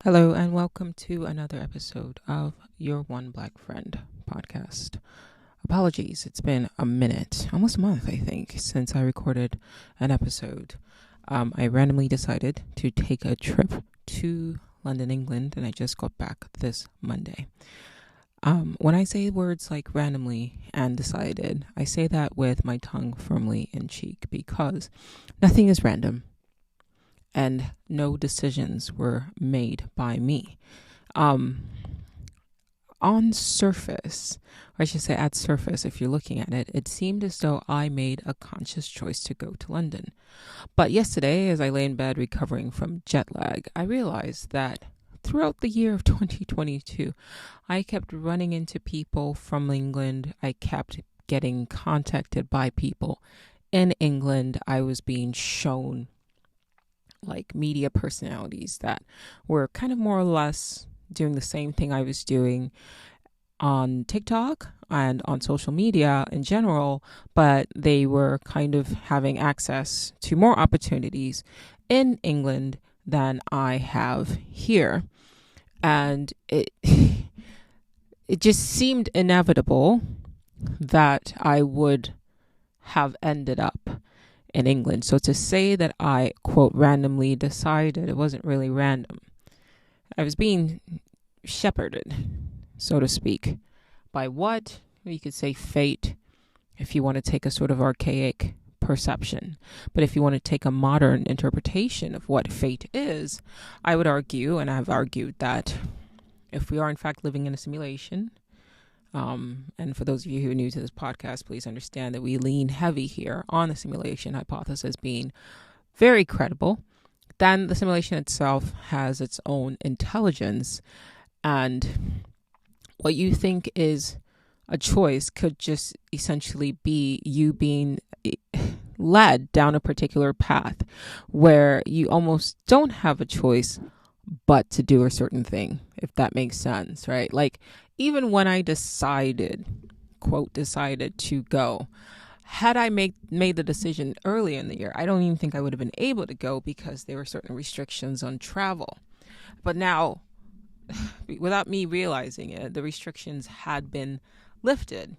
Hello, and welcome to another episode of Your One Black Friend podcast. Apologies, it's been a minute, almost a month, I think, since I recorded an episode. I randomly decided to take a trip to London, England, and I just got back this Monday. When I say words like randomly and decided, I say that with my tongue firmly in cheek because nothing is random. And no decisions were made by me. On surface, or I should say at surface, if you're looking at it, it seemed as though I made a conscious choice to go to London. But yesterday, as I lay in bed recovering from jet lag, I realized that throughout the year of 2022, I kept running into people from England. I kept getting contacted by people in England. I was being shown like media personalities that were kind of more or less doing the same thing I was doing on TikTok and on social media in general, but they were kind of having access to more opportunities in England than I have here. And it just seemed inevitable that I would have ended up in England. So to say that I, quote, randomly decided, it wasn't really random. I was being shepherded, so to speak, by what? You could say fate, if you want to take a sort of archaic perception. But if you want to take a modern interpretation of what fate is, I would argue, and I've argued, that if we are in fact living in a simulation, and for those of you who are new to this podcast, please understand that we lean heavy here on the simulation hypothesis being very credible. Then the simulation itself has its own intelligence, and what you think is a choice could just essentially be you being led down a particular path where you almost don't have a choice but to do a certain thing, if that makes sense, right? Like, even when I decided, quote, decided to go, had I made the decision early in the year, I don't even think I would have been able to go because there were certain restrictions on travel. But now, without me realizing it, the restrictions had been lifted.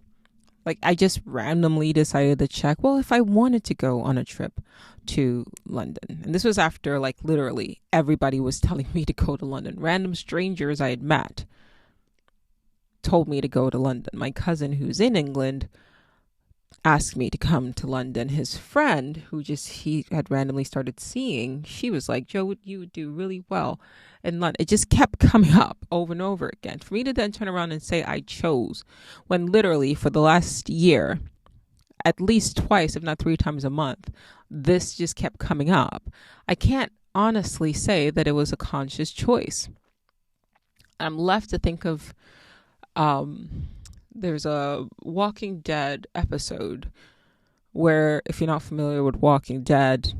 Like, I just randomly decided to check, well, if I wanted to go on a trip to London. And this was after, like, literally everybody was telling me to go to London. Random strangers I had met told me to go to London. My cousin, who's in England, asked me to come to London. His friend, he had randomly started seeing, she was like, Joe, you would do really well in London. It just kept coming up over and over again. For me to then turn around and say I chose, when literally for the last year, at least twice, if not 3 times a month, this just kept coming up. I can't honestly say that it was a conscious choice. I'm left to think of there's a Walking Dead episode where, if you're not familiar with Walking Dead,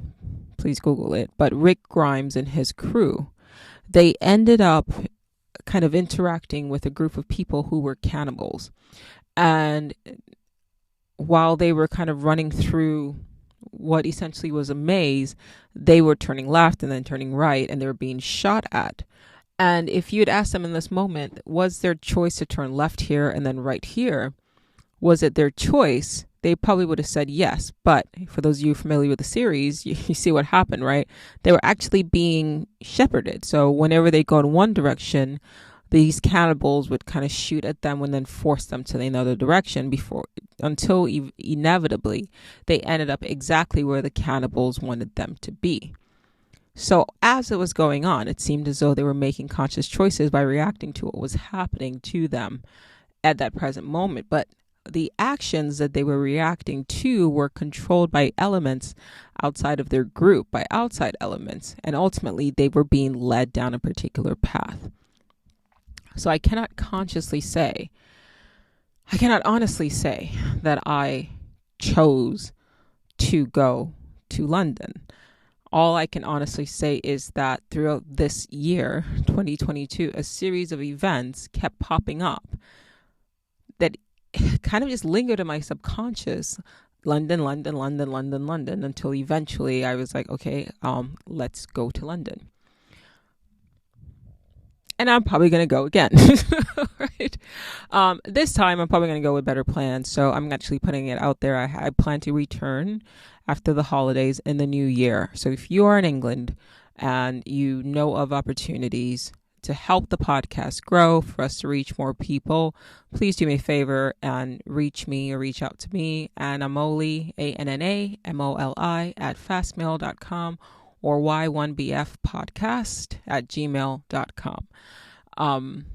please Google it. But Rick Grimes and his crew, they ended up kind of interacting with a group of people who were cannibals. And while they were kind of running through what essentially was a maze, they were turning left and then turning right, and they were being shot at. And if you had asked them in this moment, was their choice to turn left here and then right here? Was it their choice? They probably would have said yes. But for those of you familiar with the series, you see what happened, right? They were actually being shepherded. So whenever they go in one direction, these cannibals would kind of shoot at them and then force them to the other direction until inevitably they ended up exactly where the cannibals wanted them to be. So as it was going on, it seemed as though they were making conscious choices by reacting to what was happening to them at that present moment. But the actions that they were reacting to were controlled by elements outside of their group, by outside elements. And ultimately, they were being led down a particular path. So I cannot honestly say that I chose to go to London. All I can honestly say is that throughout this year, 2022, a series of events kept popping up that kind of just lingered in my subconscious. London, London, London, London, London, until eventually I was like, okay, let's go to London. and I'm probably going to go again. Right? This time I'm probably going to go with better plans. So I'm actually putting it out there. I plan to return after the holidays in the new year. So if you are in England and you know of opportunities to help the podcast grow, for us to reach more people, please do me a favor and reach me or reach out to me, Annamoli, ANNAMOLI @fastmail.com or y1bfpodcast@gmail.com.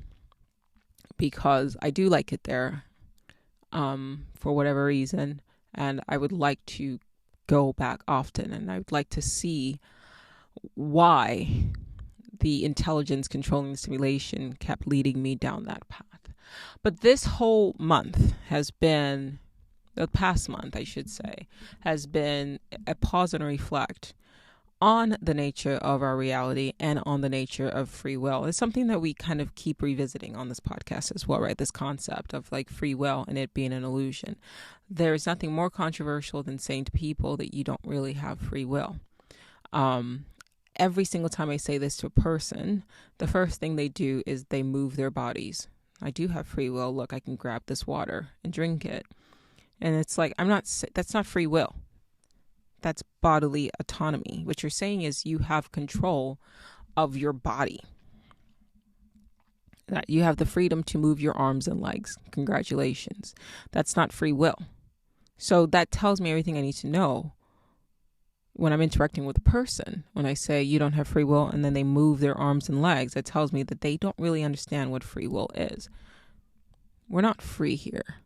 Because I do like it there, for whatever reason, and I would like to go back often, and I would like to see why the intelligence controlling the simulation kept leading me down that path. But this whole month has been, the past month I should say, has been a pause and reflect on the nature of our reality and on the nature of free will. It's something that we kind of keep revisiting on this podcast as well, right? This concept of like free will and it being an illusion. There's nothing more controversial than saying to people that you don't really have free will. Every single time I say this to a person, the first thing they do is they move their bodies. I do have free will. Look, I can grab this water and drink it. And it's like, that's not free will. That's bodily autonomy. What you're saying is you have control of your body. That you have the freedom to move your arms and legs. Congratulations. That's not free will. So that tells me everything I need to know when I'm interacting with a person. When I say you don't have free will and then they move their arms and legs, that tells me that they don't really understand what free will is. We're not free here.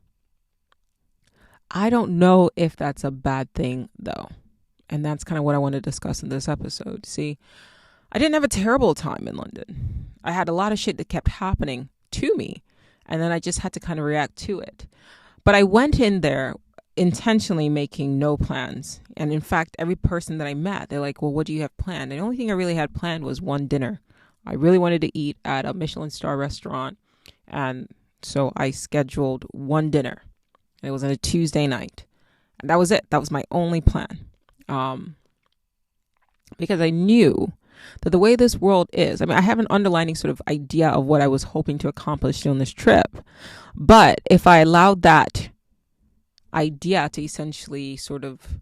I don't know if that's a bad thing though. And that's kind of what I want to discuss in this episode. See, I didn't have a terrible time in London. I had a lot of shit that kept happening to me. And then I just had to kind of react to it. But I went in there intentionally making no plans. And in fact, every person that I met, they're like, well, what do you have planned? And the only thing I really had planned was one dinner. I really wanted to eat at a Michelin star restaurant. And so I scheduled one dinner. It was on a Tuesday night. And that was it. That was my only plan. Because I knew that the way this world is, I mean, I have an underlining sort of idea of what I was hoping to accomplish on this trip. But if I allowed that idea to essentially sort of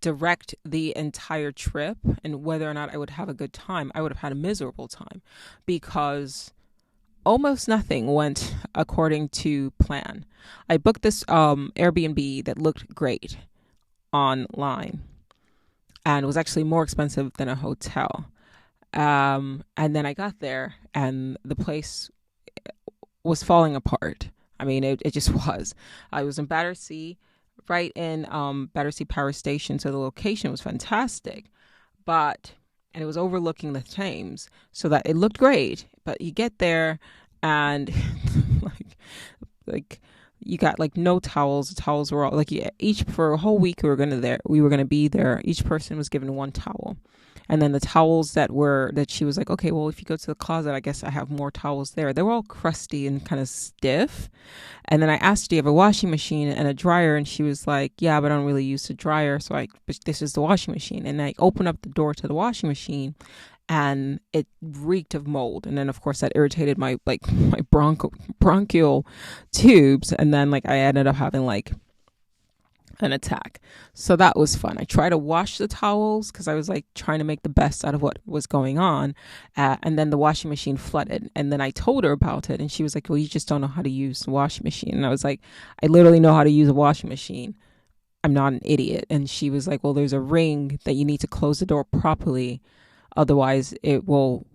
direct the entire trip and whether or not I would have a good time, I would have had a miserable time because almost nothing went according to plan. I booked this Airbnb that looked great online and was actually more expensive than a hotel. And then I got there and the place was falling apart. I mean, it just was. I was in Battersea, right in Battersea Power Station, so the location was fantastic. And it was overlooking the Thames, so that it looked great. But you get there and like you got like no towels. The towels were all like each for a whole week we were gonna be there. Each person was given one towel. And then the towels that she was like, okay, well, if you go to the closet, I guess I have more towels there. They were all crusty and kind of stiff. And then I asked, do you have a washing machine and a dryer? And she was like, yeah, but I don't really use the dryer. But this is the washing machine. And I opened up the door to the washing machine and it reeked of mold. And then, of course, that irritated my bronchial tubes. And then I ended up having an attack. So that was fun. I tried to wash the towels because I was trying to make the best out of what was going on. And then the washing machine flooded. And then I told her about it. And she was like, well, you just don't know how to use the washing machine. And I was like, I literally know how to use a washing machine. I'm not an idiot. And she was like, well, there's a ring that you need to close the door properly. Otherwise it will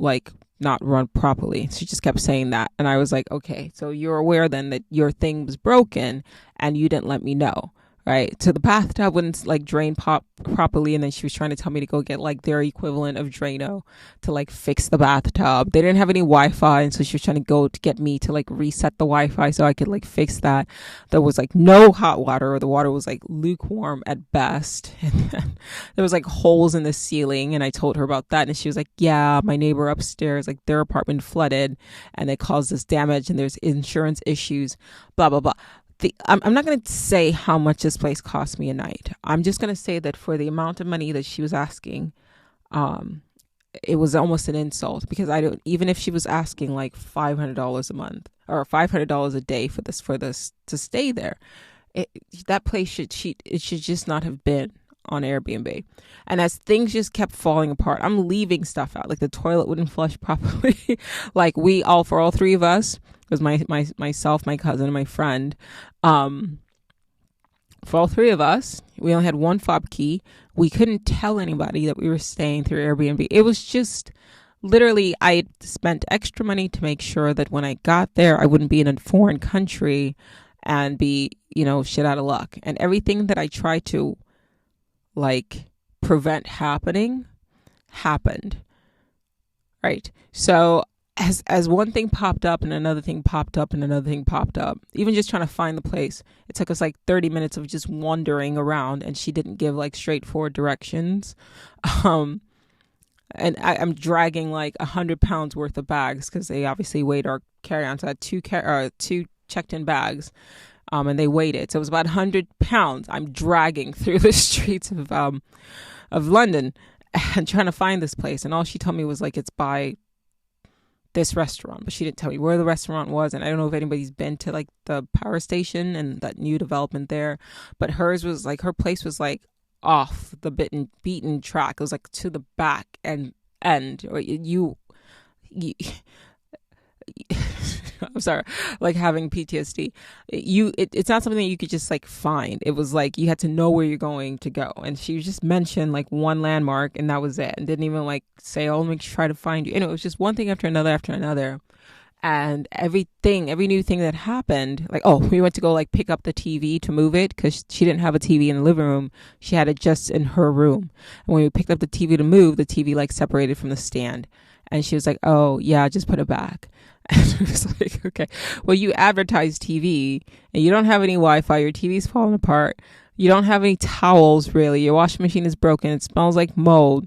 not run properly. She just kept saying that. And I was like, okay, so you're aware then that your thing was broken and you didn't let me know. Right. So the bathtub wouldn't drain properly. And then she was trying to tell me to go get their equivalent of Drano to fix the bathtub. They didn't have any Wi-Fi. And so she was trying to go to get me to reset the Wi-Fi so I could fix that. There was no hot water, or the water was lukewarm at best. And then there was holes in the ceiling. And I told her about that. And she was like, yeah, my neighbor upstairs, their apartment flooded and it caused this damage and there's insurance issues, blah, blah, blah. I'm not going to say how much this place cost me a night. I'm just going to say that for the amount of money that she was asking, it was almost an insult, because I don't, even if she was asking like $500 a month or $500 a day for this to stay there, it, that place it should just not have been on Airbnb. And as things just kept falling apart, I'm leaving stuff out. Like the toilet wouldn't flush properly. Like for all three of us, it was myself, my cousin, and my friend. For all three of us, we only had one fob key. We couldn't tell anybody that we were staying through Airbnb. It was just literally, I spent extra money to make sure that when I got there, I wouldn't be in a foreign country and be, shit out of luck. And everything that I tried to like prevent happened. Right. So as one thing popped up and another thing popped up and another thing popped up, even just trying to find the place, it took us like 30 minutes of just wandering around, and she didn't give like straightforward directions. And I'm dragging like 100 pounds worth of bags, because they obviously weighed our carry-on. So I had two checked-in bags, and they weighed it. So it was about 100 pounds I'm dragging through the streets of London and trying to find this place. And all she told me was like, it's by this restaurant, but she didn't tell me where the restaurant was. And I don't know if anybody's been to like the power station and that new development there, but her place was like off the beaten track. It was like to the back and end, or you I'm sorry, like having PTSD. It's not something that you could just like find. It was like you had to know where you're going to go. And she just mentioned like one landmark, and that was it. And didn't even like say, "Oh, let me try to find you." And it was just one thing after another. And every new thing that happened, like, oh, we went to go like pick up the TV to move it, because she didn't have a TV in the living room. She had it just in her room. And when we picked up the TV to move, the TV like separated from the stand. And she was like, "Oh, yeah, just put it back." And I was like, okay, well, you advertise TV and you don't have any Wi-Fi. Your TV's falling apart. You don't have any towels, really. Your washing machine is broken. It smells like mold.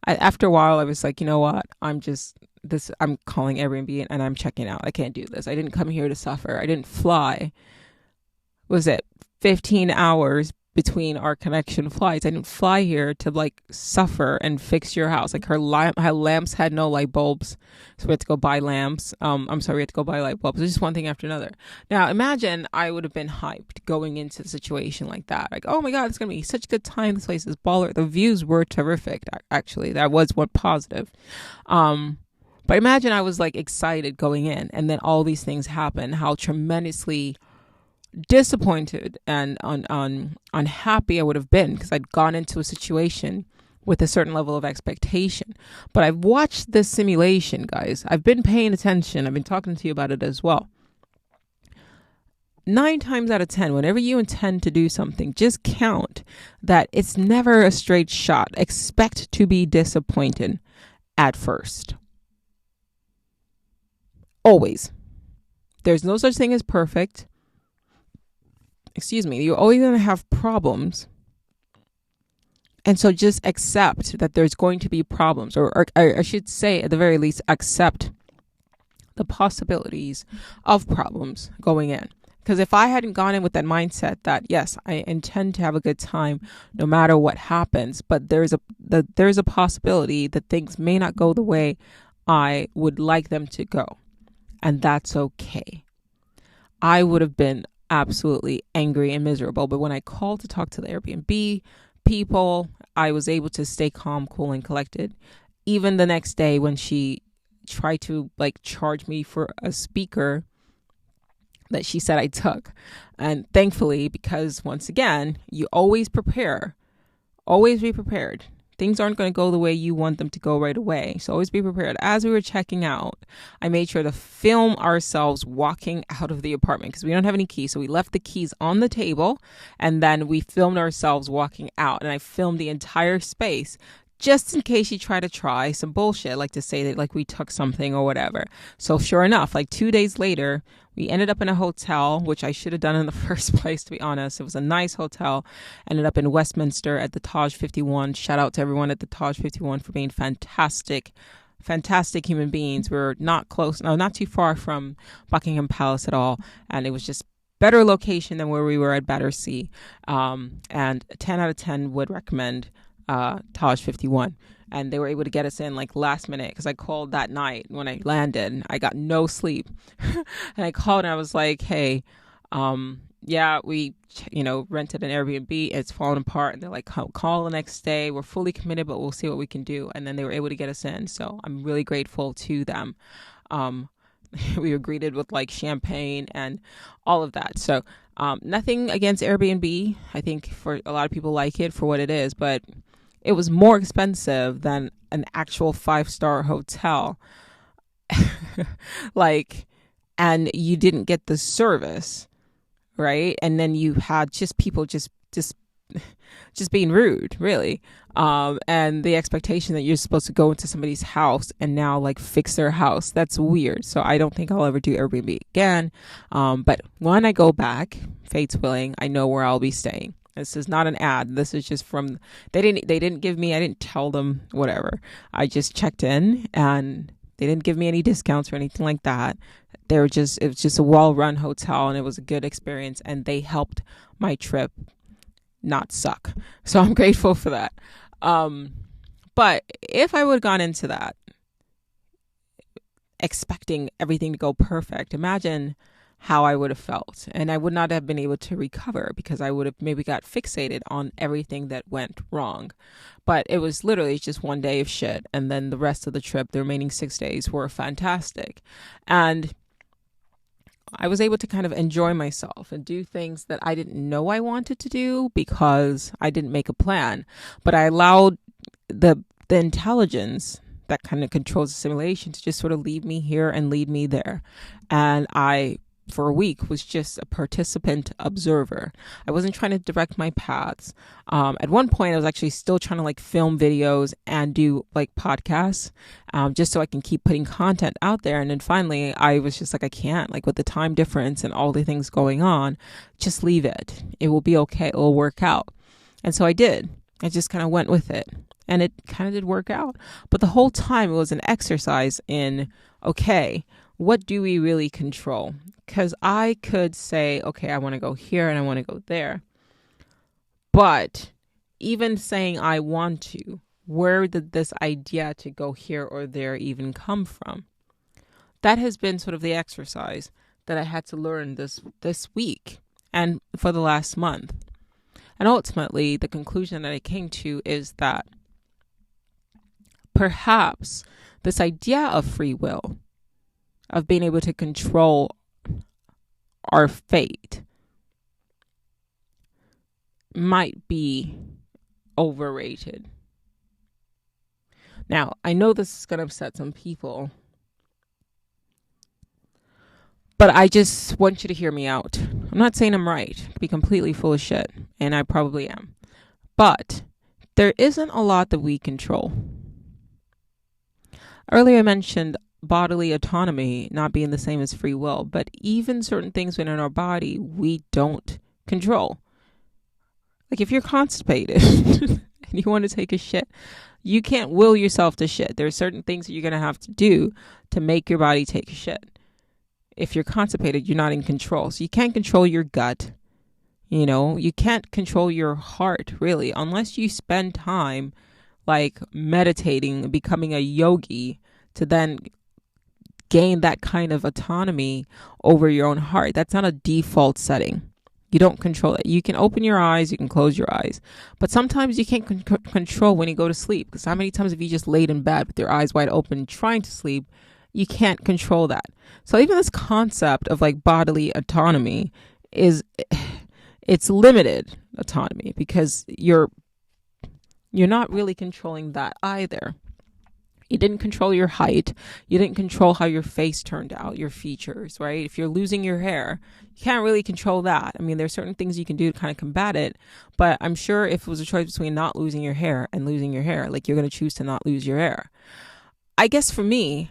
After a while, I was like, you know what? I'm calling Airbnb and I'm checking out. I can't do this. I didn't come here to suffer. I didn't fly. Was it 15 hours between our connection flights? I didn't fly here to like suffer and fix your house. Like her lamps had no light bulbs, so we had to go buy lamps. We had to go buy light bulbs. It's just one thing after another. Now imagine I would have been hyped going into the situation like that. Like, oh my God, it's gonna be such a good time. This place is baller. The views were terrific. Actually, that was one positive. But imagine I was like excited going in, and then all these things happen. How tremendously disappointed and unhappy I would have been, because I'd gone into a situation with a certain level of expectation. But I've watched this simulation, guys. I've been paying attention. I've been talking to you about it as well. 9 times out of 10, whenever you intend to do something, just count that it's never a straight shot. Expect to be disappointed at first. Always. There's no such thing as perfect. You're always going to have problems. And so just accept that there's going to be problems, or I should say, at the very least, accept the possibilities of problems going in. Because if I hadn't gone in with that mindset that, yes, I intend to have a good time no matter what happens, but there's a possibility that things may not go the way I would like them to go. And that's okay. I would have been absolutely angry and miserable. But when I called to talk to the Airbnb people, I was able to stay calm, cool, and collected. Even the next day when she tried to like charge me for a speaker that she said I took. And thankfully, because once again, you always prepare, always be prepared. Things aren't going to go the way you want them to go right away. So always be prepared. As we were checking out, I made sure to film ourselves walking out of the apartment, because we don't have any keys. So we left the keys on the table, and then we filmed ourselves walking out. And I filmed the entire space just in case you try some bullshit, like to say that like we took something or whatever. So sure enough, like 2 days later, we ended up in a hotel, which I should have done in the first place, to be honest. It was a nice hotel. Ended up in Westminster at the Taj 51. Shout out to everyone at the Taj 51 for being fantastic human beings. We're not too far from Buckingham Palace at all. And it was just better location than where we were at Battersea. And 10 out of 10 would recommend Taj 51. and they were able to get us in like last minute because I called that night when I landed. I got no sleep. And I called and I was like, hey, yeah, we, rented an Airbnb. It's falling apart. And they're like, call the next day. We're fully committed, but we'll see what we can do. And then they were able to get us in. So I'm really grateful to them. We were greeted with like champagne and all of that. So nothing against Airbnb. I think for a lot of people like it for what it is, but it was more expensive than an actual 5-star hotel. And you didn't get the service, right? And then you had just people just being rude, really. And the expectation that you're supposed to go into somebody's house and now like fix their house. That's weird. So I don't think I'll ever do Airbnb again. But when I go back, fate's willing, I know where I'll be staying. This is not an ad. This is just from, they didn't give me, I didn't tell them whatever. I just checked in and they didn't give me any discounts or anything like that. It was just a well-run hotel and it was a good experience and they helped my trip not suck. So I'm grateful for that. But if I would have gone into that expecting everything to go perfect, imagine how I would have felt. And I would not have been able to recover because I would have maybe got fixated on everything that went wrong. But it was literally just one day of shit. And then the rest of the trip, the remaining 6 days, were fantastic. And I was able to kind of enjoy myself and do things that I didn't know I wanted to do because I didn't make a plan. But I allowed the intelligence that kind of controls the simulation to just sort of lead me here and lead me there. And I, for a week, was just a participant observer. I wasn't trying to direct my paths. At one point, I was actually still trying to like film videos and do like podcasts, just so I can keep putting content out there. And then finally, I was just like, I can't, like with the time difference and all the things going on, just leave it. It will be okay. It will work out. And so I did. I just kind of went with it. And it kind of did work out. But the whole time it was an exercise in, okay, what do we really control? Because I could say, okay, I want to go here and I want to go there. But even saying I want to, where did this idea to go here or there even come from? That has been sort of the exercise that I had to learn this week and for the last month. And ultimately, the conclusion that I came to is that perhaps this idea of free will, of being able to control our fate, might be overrated. Now, I know this is going to upset some people, but I just want you to hear me out. I'm not saying I'm right. I'd be completely full of shit, and I probably am. But there isn't a lot that we control. Earlier I mentioned bodily autonomy not being the same as free will, but even certain things within our body we don't control. Like if you're constipated and you want to take a shit, you can't will yourself to shit. There are certain things that you're going to have to do to make your body take a shit. If you're constipated, you're not in control. So you can't control your gut. You can't control your heart, really, unless you spend time like meditating, becoming a yogi to then gain that kind of autonomy over your own heart. That's not a default setting. You don't control it. You can open your eyes, you can close your eyes, but sometimes you can't control when you go to sleep, because how many times have you just laid in bed with your eyes wide open trying to sleep? You can't control that. So even this concept of like bodily autonomy it's limited autonomy, because you're not really controlling that either. You didn't control your height. You didn't control how your face turned out, your features, right? If you're losing your hair, you can't really control that. I mean, there's certain things you can do to kind of combat it, but I'm sure if it was a choice between not losing your hair and losing your hair, like you're going to choose to not lose your hair. I guess for me,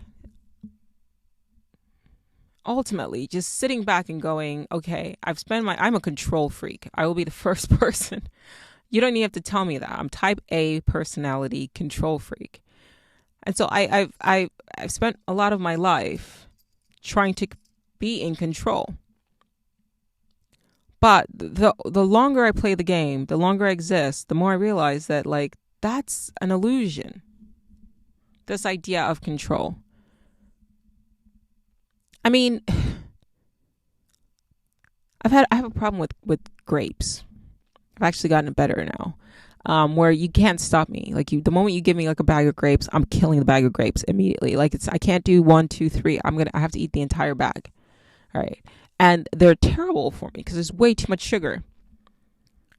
ultimately, just sitting back and going, okay, I'm a control freak. I will be the first person. You don't even have to tell me that. I'm type A personality control freak. And so I've spent a lot of my life trying to be in control. But the longer I play the game, the longer I exist, the more I realize that like that's an illusion. This idea of control. I mean, I have a problem with grapes. I've actually gotten better now. Where you can't stop me. Like the moment you give me like a bag of grapes, I'm killing the bag of grapes immediately. Like I can't do 1, 2, 3. I have to eat the entire bag. All right. And they're terrible for me because there's way too much sugar.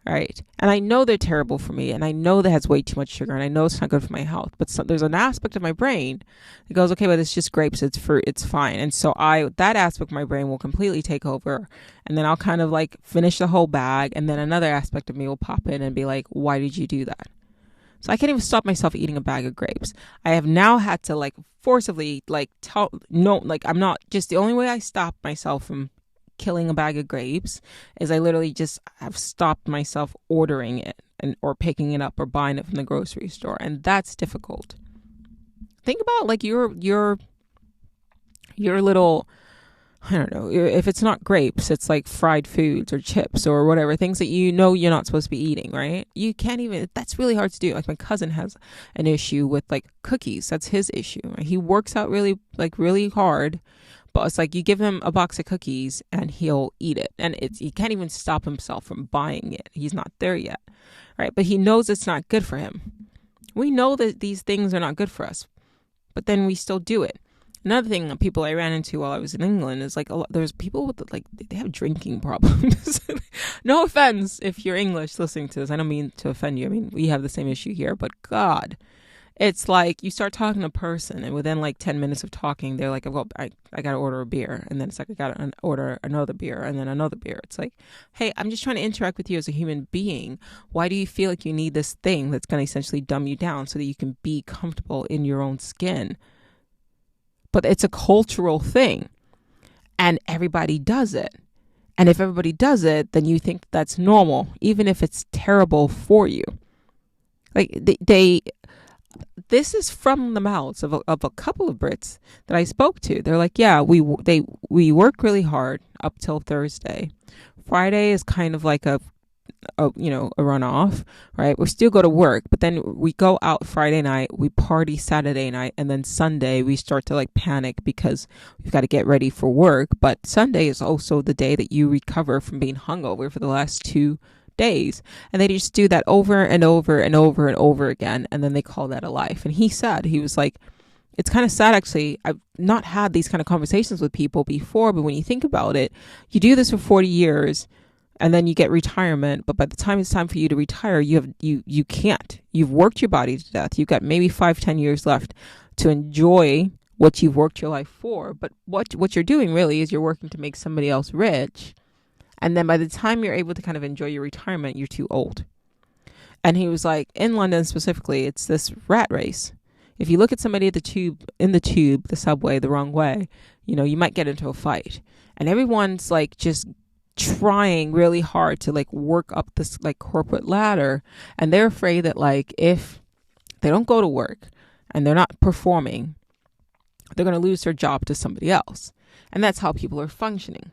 All right. And I know they're terrible for me, and I know that has way too much sugar, and I know it's not good for my health. But there's an aspect of my brain that goes, okay, but it's just grapes. It's fruit. It's fine. And so that aspect of my brain will completely take over, and then I'll kind of like finish the whole bag, and then another aspect of me will pop in and be like, why did you do that? So I can't even stop myself eating a bag of grapes. I have now had to like forcibly like I'm not, just the only way I stop myself from killing a bag of grapes is I literally just have stopped myself ordering it or picking it up or buying it from the grocery store, and that's difficult. Think about like your little, I don't know, if it's not grapes, it's like fried foods or chips or whatever, things that you know you're not supposed to be eating, right? You can't even, that's really hard to do. Like my cousin has an issue with like cookies. That's his issue. He works out really hard, but it's like you give him a box of cookies and he'll eat it. And he can't even stop himself from buying it. He's not there yet, right? But he knows it's not good for him. We know that these things are not good for us, but then we still do it. Another thing that people I ran into while I was in England is like there's people with like they have drinking problems. No offense if you're English listening to this. I don't mean to offend you. I mean, we have the same issue here, but God, it's like you start talking to a person and within like 10 minutes of talking, they're like, well, I got to order a beer. And then it's like, I got to order another beer and then another beer. It's like, hey, I'm just trying to interact with you as a human being. Why do you feel like you need this thing that's going to essentially dumb you down so that you can be comfortable in your own skin? But it's a cultural thing and everybody does it. And if everybody does it, then you think that's normal, even if it's terrible for you. Like this is from the mouths of a couple of Brits that I spoke to. They're like, yeah, we work really hard up till Thursday. Friday is kind of like a runoff, right? We still go to work, but then we go out Friday night, we party Saturday night, and then Sunday we start to like panic because we've got to get ready for work. But Sunday is also the day that you recover from being hungover for the last 2 days, and they just do that over and over and over and over again, and then they call that a life. And he was like, it's kind of sad actually. I've not had these kind of conversations with people before, but when you think about it, you do this for 40 years and then you get retirement, but by the time it's time for you to retire, you can't. You've worked your body to death. You've got maybe 5-10 years left to enjoy what you've worked your life for. But what you're doing really is you're working to make somebody else rich. And then by the time you're able to kind of enjoy your retirement, you're too old. And he was like, in London specifically, it's this rat race. If you look at somebody in the subway, the wrong way, you might get into a fight. And everyone's like just trying really hard to like work up this like corporate ladder, and they're afraid that like if they don't go to work and they're not performing, they're going to lose their job to somebody else. And that's how people are functioning.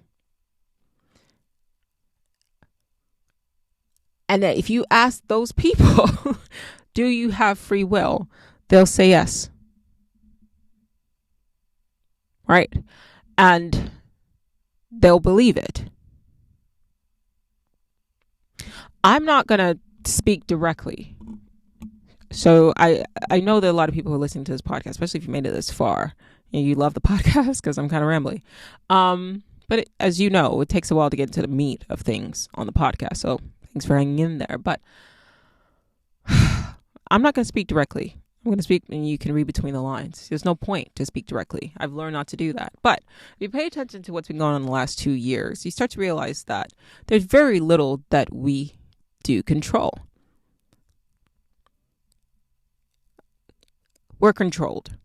And that if you ask those people, do you have free will? They'll say yes. Right? And they'll believe it. I'm not going to speak directly. So I know that a lot of people who are listening to this podcast, especially if you made it this far, you love the podcast because I'm kind of rambly. But as you know, it takes a while to get into the meat of things on the podcast. So thanks for hanging in there. But I'm not going to speak directly. I'm going to speak and you can read between the lines. There's no point to speak directly. I've learned not to do that. But if you pay attention to what's been going on in the last 2 years, you start to realize that there's very little that we do control. We're controlled.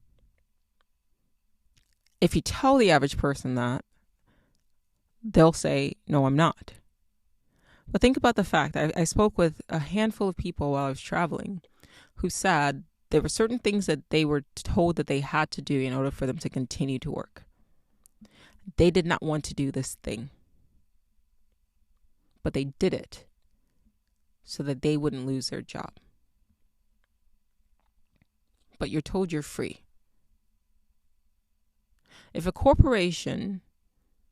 If you tell the average person that, they'll say, no, I'm not. But think about the fact that I spoke with a handful of people while I was traveling who said there were certain things that they were told that they had to do in order for them to continue to work. They did not want to do this thing, but they did it so that they wouldn't lose their job. but you're told you're free. If a corporation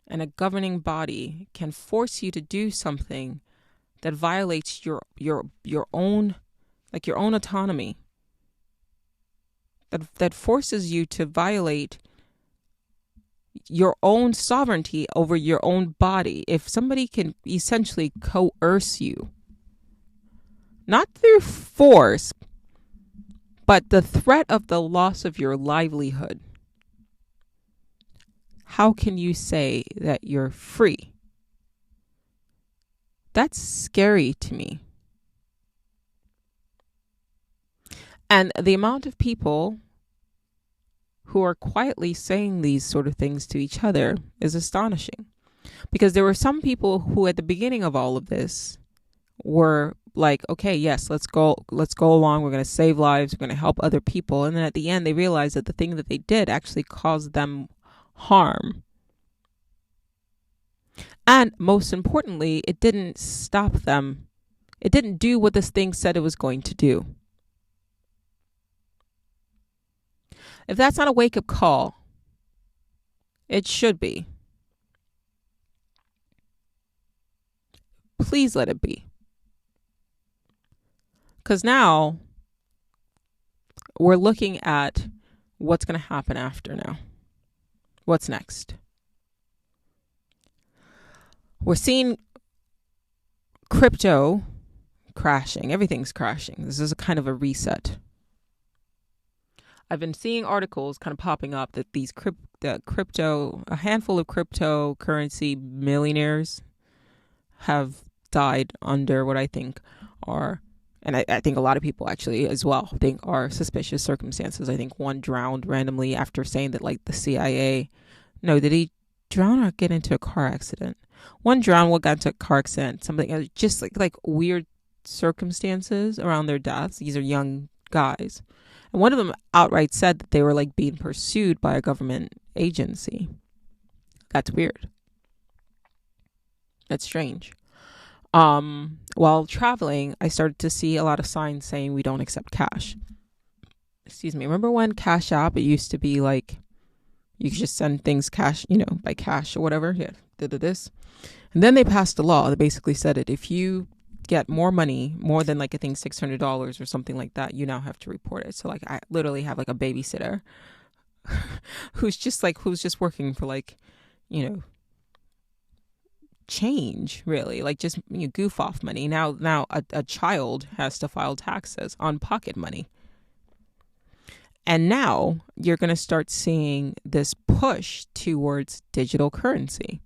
and a governing body can force you to do something that violates your own, like your own autonomy, that forces you to violate your own sovereignty over your own body, if somebody can essentially coerce you, not through force, but the threat of the loss of your livelihood, how can you say that you're free? That's scary to me. And the amount of people who are quietly saying these sort of things to each other is astonishing. Because there were some people who at the beginning of all of this were like, okay, yes, let's go along. We're going to save lives. We're going to help other people. And then at the end, they realized that the thing that they did actually caused them harm. And most importantly, it didn't stop them. It didn't do what this thing said it was going to do. If that's not a wake-up call, it should be. Please let it be. Because now we're looking at what's going to happen after now. What's next? We're seeing crypto crashing. Everything's crashing. This is a kind of a reset. I've been seeing articles kind of popping up that these crypto, a handful of cryptocurrency millionaires have died under what I think are, and I think a lot of people actually as well think are suspicious circumstances. I think one drowned randomly after saying that like the CIA, no, did he drown or get into a car accident? One drowned, one got into a car accident, something just like weird circumstances around their deaths. These are young guys. And one of them outright said that they were like being pursued by a government agency. That's weird. That's strange. While traveling, I started to see a lot of signs saying we don't accept cash. Excuse me. Remember when Cash App, it used to be like you could just send things cash, by cash or whatever. Yeah, did this. And then they passed a law that basically said that if you get more money, more than like I think $600 or something like that, you now have to report it. So like I literally have like a babysitter who's just working for like, change, really, like just goof off money. Now a child has to file taxes on pocket money. And now you're going to start seeing this push towards digital currency.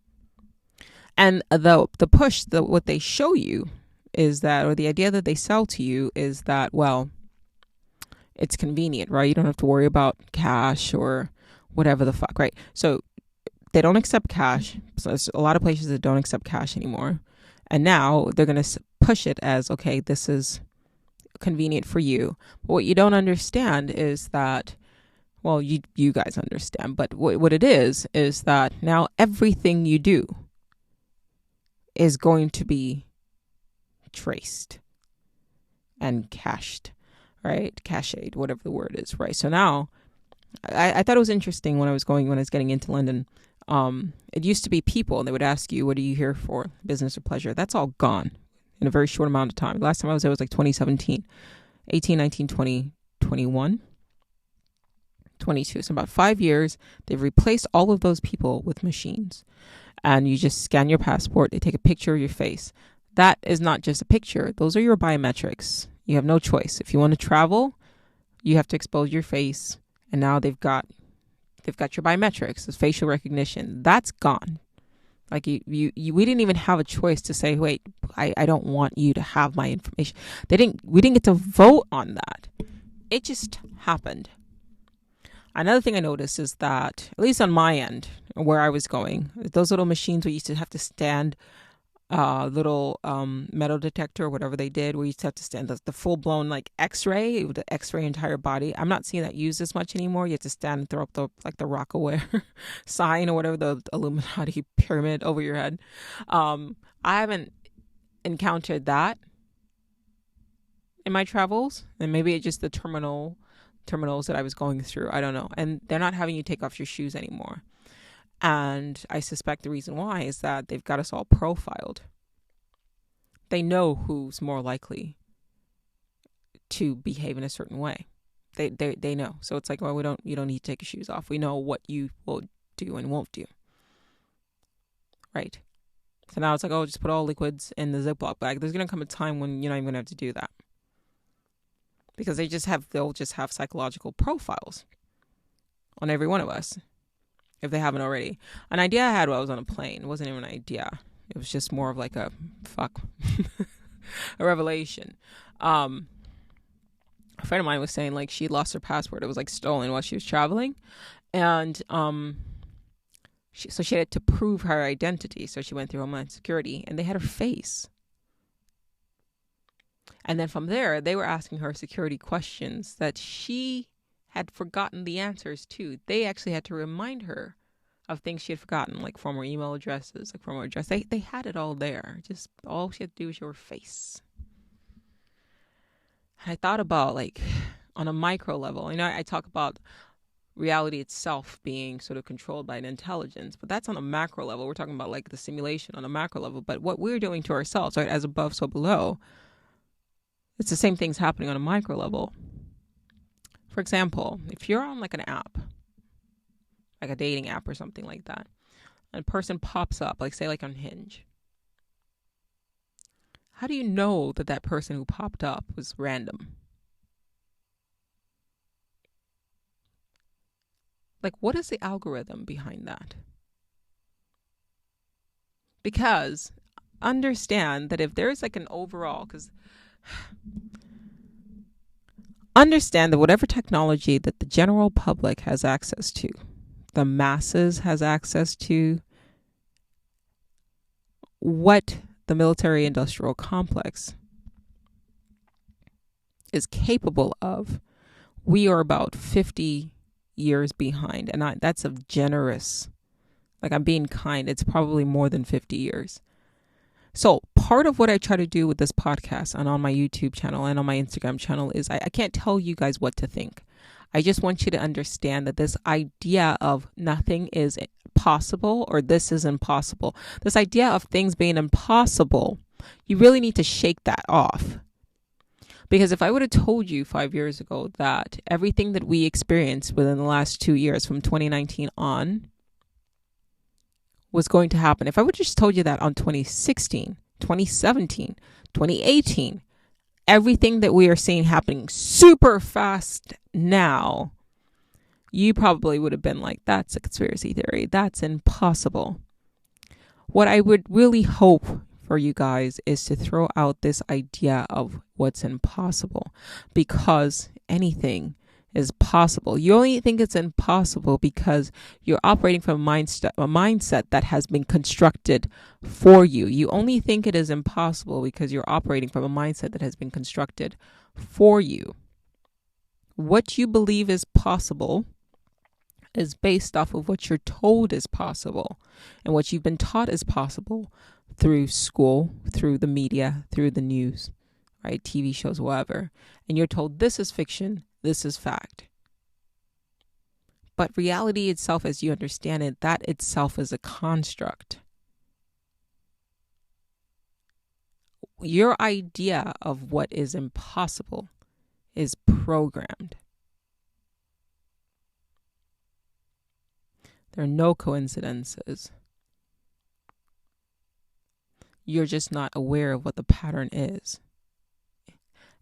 And the push, what they show you is that, or the idea that they sell to you is that, well, it's convenient, right? You don't have to worry about cash or whatever the fuck, right? So they don't accept cash. So there's a lot of places that don't accept cash anymore. And now they're going to push it as, okay, this is convenient for you. But what you don't understand is that, well, you guys understand, but what it is that now everything you do is going to be traced and cached, right? Cached, whatever the word is, right? So now I thought it was interesting when I was getting into London. It used to be people, and they would ask you, what are you here for? Business or pleasure? That's all gone in a very short amount of time. Last time I was there was like 2017, 18, 19, 20, 21, 22. So about 5 years, they've replaced all of those people with machines. And you just scan your passport. They take a picture of your face. That is not just a picture. Those are your biometrics. You have no choice. If you want to travel, you have to expose your face. And now they've got your biometrics, this facial recognition. That's gone. Like we didn't even have a choice to say, wait, I don't want you to have my information. We didn't get to vote on that. It just happened. Another thing I noticed is that, at least on my end, where I was going, those little machines we used to have to stand, little metal detector or whatever they did, where you used to have to stand the full-blown like X-ray, it would X-ray entire body. I'm not seeing that used as much anymore. You have to stand and throw up the Rockaware sign or whatever, the Illuminati pyramid over your head. I haven't encountered that in my travels, and maybe it's just the terminal terminals that I was going through. I don't know. And they're not having you take off your shoes anymore. And I suspect the reason why is that they've got us all profiled. They know who's more likely to behave in a certain way. They know. So it's like, well, you don't need to take your shoes off. We know what you will do and won't do. Right? So now it's like, oh, just put all liquids in the Ziploc bag. There's going to come a time when you're not even going to have to do that. Because they'll just have psychological profiles on every one of us, if they haven't already. An idea I had while I was on a plane, it wasn't even an idea. It was just more of like a revelation. A friend of mine was saying like she lost her passport. It was like stolen while she was traveling. And so she had to prove her identity. So she went through Homeland Security and they had her face. And then from there, they were asking her security questions that she had forgotten the answers to. They actually had to remind her of things she had forgotten, like former email addresses, like former address. They had it all there. Just all she had to do was show her face. And I thought about like on a micro level, I talk about reality itself being sort of controlled by an intelligence, but that's on a macro level. We're talking about like the simulation on a macro level, but what we're doing to ourselves, right, as above, so below, it's the same things happening on a micro level. For example, if you're on like an app, like a dating app or something like that, and a person pops up, like say like on Hinge, how do you know that that person who popped up was random? Like, what is the algorithm behind that? Because understand that if there's like an overall, understand that whatever technology that the general public has access to, the masses has access to, what the military industrial complex is capable of, we are about 50 years behind. And that's a generous, like I'm being kind, it's probably more than 50 years. So part of what I try to do with this podcast and on my YouTube channel and on my Instagram channel is I can't tell you guys what to think. I just want you to understand that this idea of nothing is possible or this is impossible, this idea of things being impossible, you really need to shake that off. Because if I would have told you 5 years ago that everything that we experienced within the last 2 years from 2019 on was going to happen, if I would have just told you that on 2016, 2017, 2018, everything that we are seeing happening super fast now, you probably would have been like, that's a conspiracy theory. That's impossible. What I would really hope for you guys is to throw out this idea of what's impossible, because anything is possible. You only think it's impossible because you're operating from a mindset that has been constructed for you. You only think it is impossible because you're operating from a mindset that has been constructed for you. What you believe is possible is based off of what you're told is possible and what you've been taught is possible through school, through the media, through the news, right? TV shows, whatever. And you're told this is fiction, this is fact. But reality itself, as you understand it, that itself is a construct. Your idea of what is impossible is programmed. There are no coincidences. You're just not aware of what the pattern is.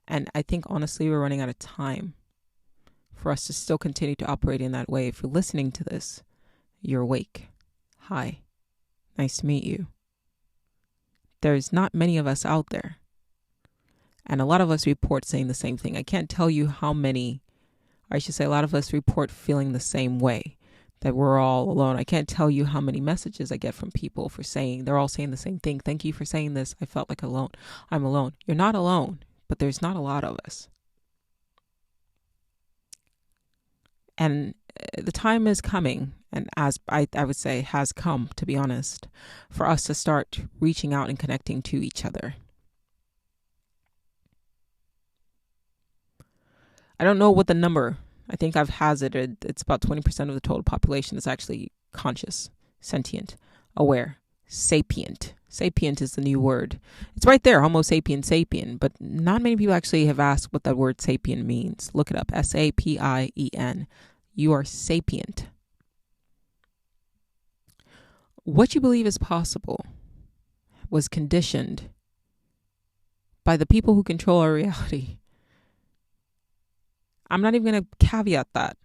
And I think, honestly, we're running out of time for us to still continue to operate in that way. If you're listening to this, you're awake. Hi. Nice to meet you. There's not many of us out there. And a lot of us report saying the same thing. I can't tell you how many, or I should say a lot of us report feeling the same way, that we're all alone. I can't tell you how many messages I get from people for saying, they're all saying the same thing. Thank you for saying this. I felt like alone. I'm alone. You're not alone, but there's not a lot of us. And the time is coming, and as I would say has come, to be honest, for us to start reaching out and connecting to each other. I don't know what the number I think I've hazarded it's about 20% of the total population is actually conscious, sentient, aware, sapient. Sapient is the new word. It's right there, Homo sapien sapien, but not many people actually have asked what that word sapien means. Look it up, sapien. You are sapient. What you believe is possible was conditioned by the people who control our reality. I'm not even going to caveat that.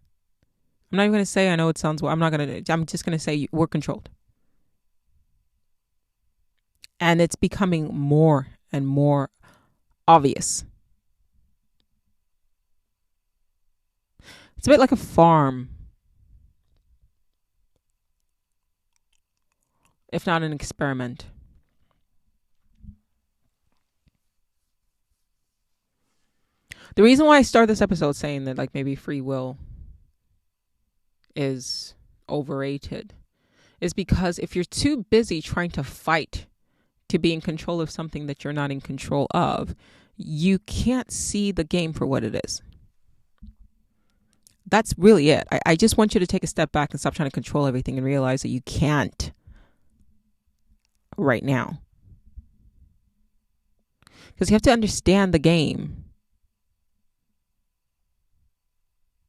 I'm not even going to say, I know it sounds well. I'm just going to say we're controlled. And it's becoming more and more obvious. It's a bit like a farm, if not an experiment. The reason why I start this episode saying that like maybe free will is overrated is because if you're too busy trying to fight to be in control of something that you're not in control of, you can't see the game for what it is. That's really it. I just want you to take a step back and stop trying to control everything and realize that you can't right now. Because you have to understand the game.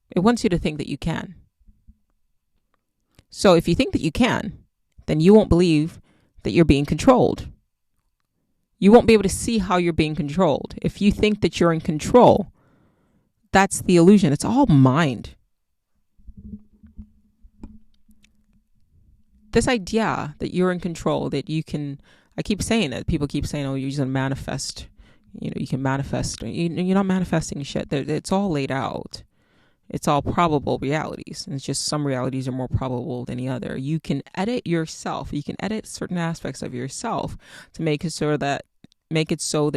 It wants you to think that you can. So if you think that you can, then you won't believe that you're being controlled. You won't be able to see how you're being controlled. If you think that you're in control, that's the illusion. It's all mind. This idea that you're in control, that you can, I keep saying it. People keep saying, oh, you're just going to manifest. You can manifest. You're not manifesting shit. It's all laid out. It's all probable realities. And it's just some realities are more probable than the other. You can edit yourself. You can edit certain aspects of yourself to make it so that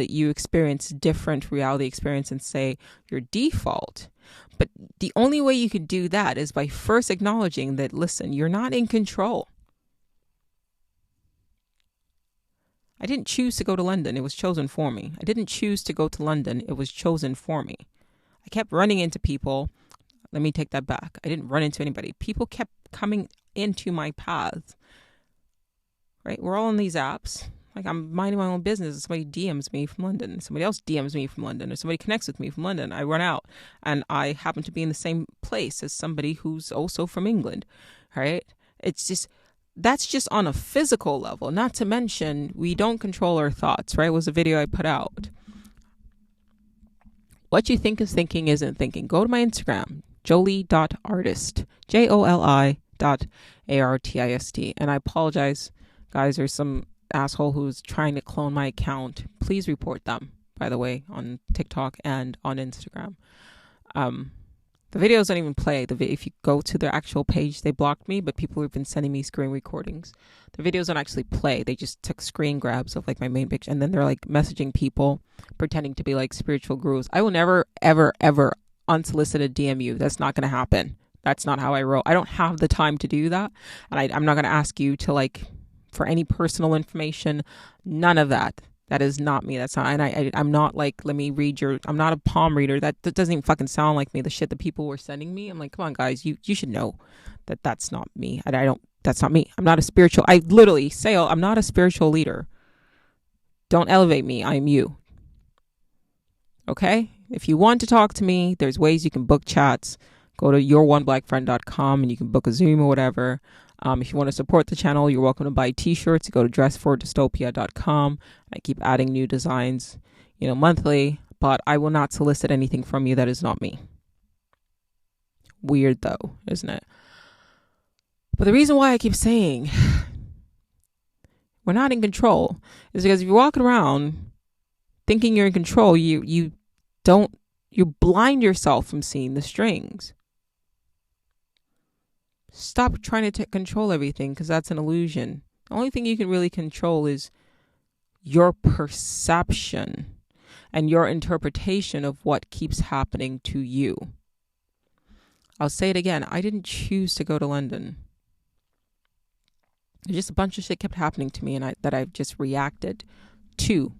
you experience different reality experience and say your default. But the only way you can do that is by first acknowledging that, listen, you're not in control. I didn't choose to go to London. It was chosen for me. I didn't choose to go to London. It was chosen for me. I kept running into people. Let me take that back. I didn't run into anybody. People kept coming into my path. Right? We're all on these apps. Like I'm minding my own business and somebody DMs me from London. Somebody else DMs me from London. Or somebody connects with me from London. I run out and I happen to be in the same place as somebody who's also from England. Right? It's just, that's just on a physical level. Not to mention, we don't control our thoughts. Right? It was a video I put out. What you think is thinking isn't thinking. Go to my Instagram. Jolie.artist, JOLI.ARTIST. And I apologize, guys. There's some asshole who's trying to clone my account. Please report them, by the way, on TikTok and on Instagram. The videos don't even play. If you go to their actual page, they blocked me, but people have been sending me screen recordings. The videos don't actually play. They just took screen grabs of like my main picture, and then they're like messaging people, pretending to be like spiritual gurus. I will never, ever, ever unsolicited DM you. That's not going to happen. That's not how I roll. I don't have the time to do that. And I'm not going to ask you to like, for any personal information, none of that. That is not me. That's not, and I'm not like, let me read I'm not a palm reader. That doesn't even fucking sound like me. The shit that people were sending me. I'm like, come on guys, you should know that that's not me. That's not me. I'm not a spiritual, I literally say, I'm not a spiritual leader. Don't elevate me. I'm you. Okay? If you want to talk to me, there's ways you can book chats. Go to youroneblackfriend.com and you can book a Zoom or whatever. If you want to support the channel, you're welcome to buy t-shirts. You go to dressfordystopia.com. I keep adding new designs, monthly, but I will not solicit anything from you that is not me. Weird though, isn't it? But the reason why I keep saying we're not in control is because if you're walking around thinking you're in control, you blind yourself from seeing the strings. Stop trying to control everything because that's an illusion. The only thing you can really control is your perception and your interpretation of what keeps happening to you. I'll say it again. I didn't choose to go to London. Just a bunch of shit kept happening to me and that I've just reacted to.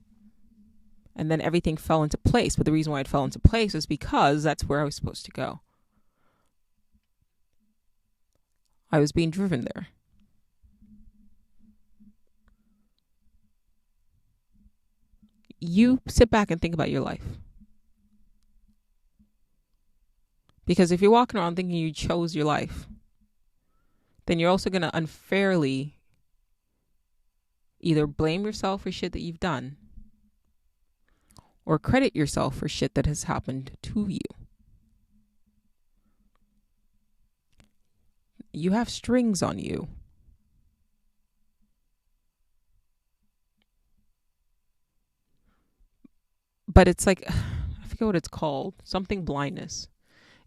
And then everything fell into place. But the reason why it fell into place is because that's where I was supposed to go. I was being driven there. You sit back and think about your life. Because if you're walking around thinking you chose your life, then you're also going to unfairly either blame yourself for shit that you've done or credit yourself for shit that has happened to you. You have strings on you. But it's like, I forget what it's called, something blindness.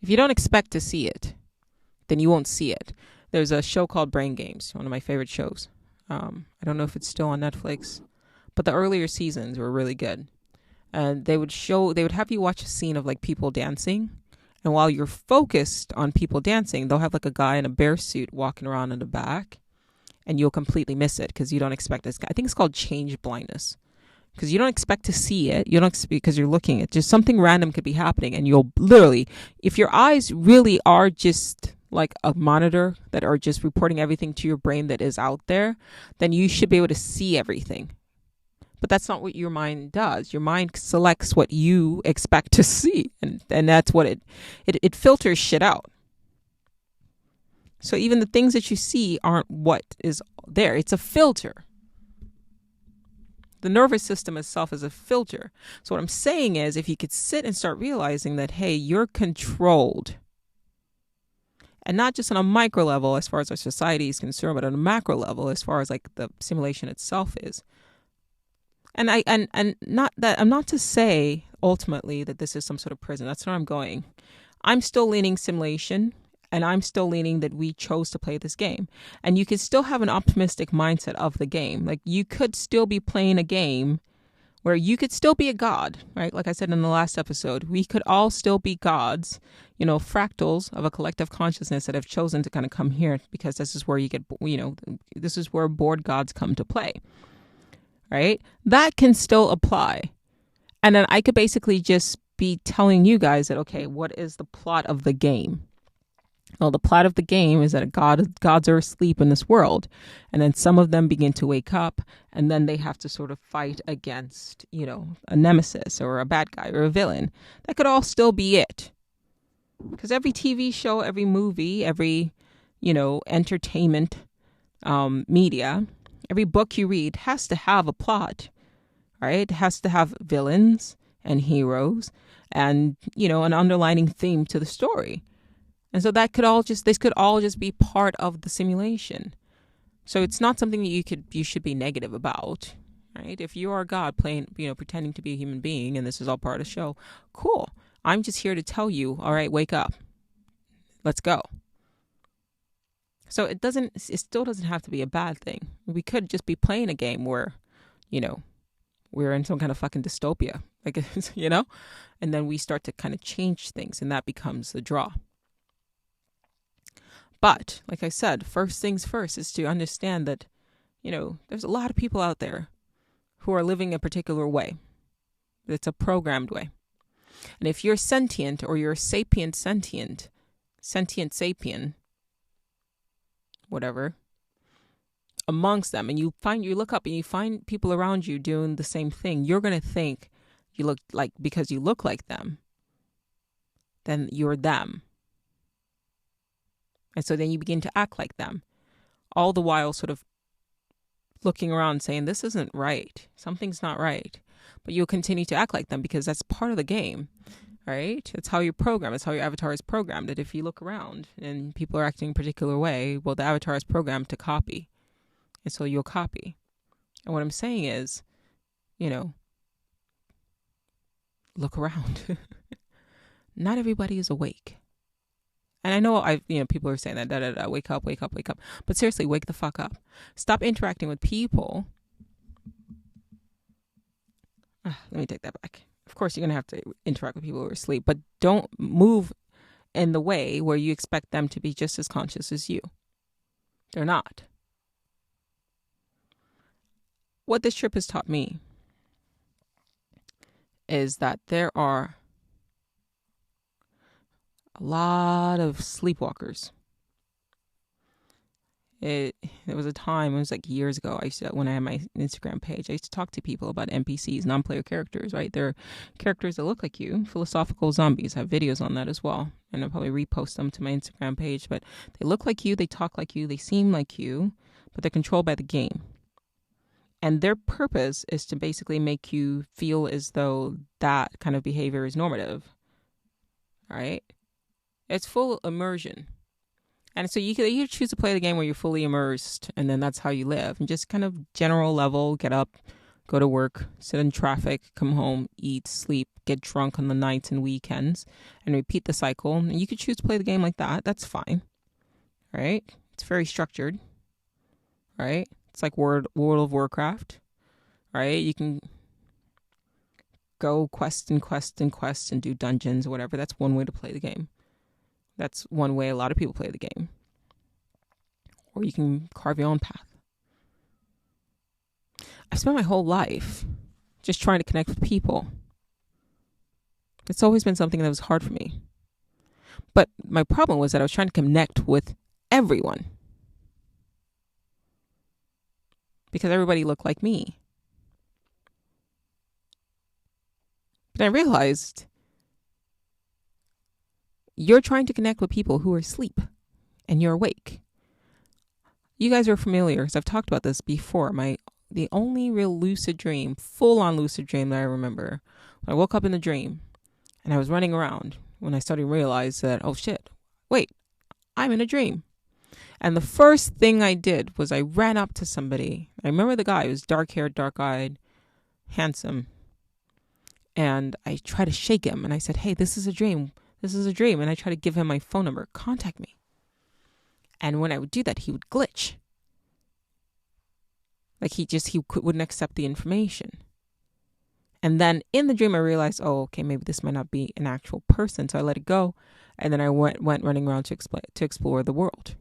If you don't expect to see it, then you won't see it. There's a show called Brain Games, one of my favorite shows. I don't know if it's still on Netflix, but the earlier seasons were really good. And they would have you watch a scene of like people dancing. And while you're focused on people dancing, they'll have like a guy in a bear suit walking around in the back, and you'll completely miss it because you don't expect this guy. I think it's called change blindness, because you don't expect to see it. You don't, because you're looking at just something random could be happening, and you'll literally, if your eyes really are just like a monitor that are just reporting everything to your brain that is out there, then you should be able to see everything. But that's not what your mind does. Your mind selects what you expect to see, and that's what it filters shit out. So even the things that you see aren't what is there. It's a filter. The nervous system itself is a filter. So what I'm saying is, if you could sit and start realizing that, hey, you're controlled, and not just on a micro level as far as our society is concerned, but on a macro level as far as like the simulation itself is. And not that I'm not to say ultimately that this is some sort of prison. That's where I'm going. I'm still leaning simulation, and I'm still leaning that we chose to play this game. And you could still have an optimistic mindset of the game. Like, you could still be playing a game where you could still be a god, right? Like I said in the last episode, we could all still be gods, fractals of a collective consciousness that have chosen to kind of come here, because this is where you get, this is where bored gods come to play, right? That can still apply. And then I could basically just be telling you guys that, okay, what is the plot of the game? Well, the plot of the game is that gods are asleep in this world, and then some of them begin to wake up, and then they have to sort of fight against, a nemesis or a bad guy or a villain. That could all still be it. Because every TV show, every movie, every, entertainment media, every book you read has to have a plot, right? It has to have villains and heroes and, an underlining theme to the story. And so this could all just be part of the simulation. So it's not something that you should be negative about, right? If you are a god playing, pretending to be a human being, and this is all part of the show, cool. I'm just here to tell you, all right, wake up. Let's go. So it still doesn't have to be a bad thing. We could just be playing a game where, we're in some kind of fucking dystopia, like, and then we start to kind of change things, and that becomes the draw. But like I said, first things first is to understand that, there's a lot of people out there who are living a particular way. It's a programmed way. And if you're sentient, or you're sentient, whatever, amongst them, and you look up and you find people around you doing the same thing, you're going to think you look like, because you look like them, then you're them. And so then you begin to act like them, all the while sort of looking around saying, this isn't right. Something's not right. But you'll continue to act like them because that's part of the game, right? It's how you're programmed. It's how your avatar is programmed. That if you look around and people are acting a particular way, well, the avatar is programmed to copy. And so you'll copy. And what I'm saying is, look around. Not everybody is awake. And I know people are saying that, wake up. But seriously, wake the fuck up. Stop interacting with people. Let me take that back. Of course, you're going to have to interact with people who are asleep, but don't move in the way where you expect them to be just as conscious as you. They're not. What this trip has taught me is that there are a lot of sleepwalkers. There was a time, it was like years ago, when I had my Instagram page, I used to talk to people about NPCs, non-player characters, right? They're characters that look like you, philosophical zombies. I have videos on that as well, and I'll probably repost them to my Instagram page. But they look like you, they talk like you, they seem like you, but they're controlled by the game. And their purpose is to basically make you feel as though that kind of behavior is normative, right? It's full immersion. And so you choose to play the game where you're fully immersed, and then that's how you live. And just kind of general level, get up, go to work, sit in traffic, come home, eat, sleep, get drunk on the nights and weekends, and repeat the cycle. And you could choose to play the game like that. That's fine, right? It's very structured, right? It's like World of Warcraft, right? You can go quest and quest and quest and do dungeons or whatever. That's one way to play the game. That's one way a lot of people play the game. Or you can carve your own path. I've spent my whole life just trying to connect with people. It's always been something that was hard for me. But my problem was that I was trying to connect with everyone. Because everybody looked like me. But I realized you're trying to connect with people who are asleep and you're awake. You guys are familiar, because I've talked about this before. The only real lucid dream, full-on lucid dream that I remember, when I woke up in the dream and I was running around, when I started to realize that, oh shit, wait, I'm in a dream. And the first thing I did was I ran up to somebody. I remember the guy. He was dark-haired, dark-eyed, handsome. And I tried to shake him. And I said, hey, this is a dream. This is a dream. And I tried to give him my phone number. Contact me. And when I would do that, he would glitch. Like he wouldn't accept the information. And then in the dream, I realized, oh, okay, maybe this might not be an actual person. So I let it go. And then I went running around to explore the world.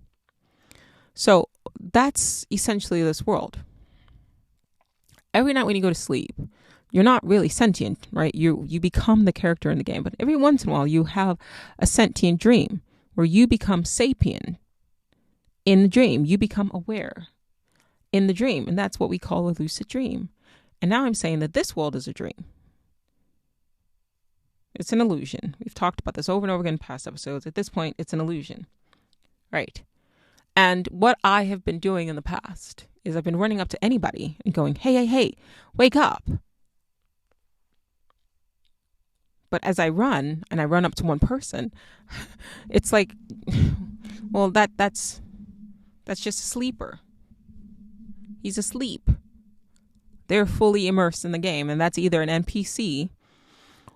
So that's essentially this world. Every night when you go to sleep, you're not really sentient, right? You become the character in the game. But every once in a while, you have a sentient dream where you become sapient. In the dream, you become aware in the dream. And that's what we call a lucid dream. And now I'm saying that this world is a dream. It's an illusion. We've talked about this over and over again in past episodes. At this point, it's an illusion, right? And what I have been doing in the past is I've been running up to anybody and going, hey, wake up. But as I run, and I run up to one person, it's like, well, that's just a sleeper. He's asleep. They're fully immersed in the game, and that's either an NPC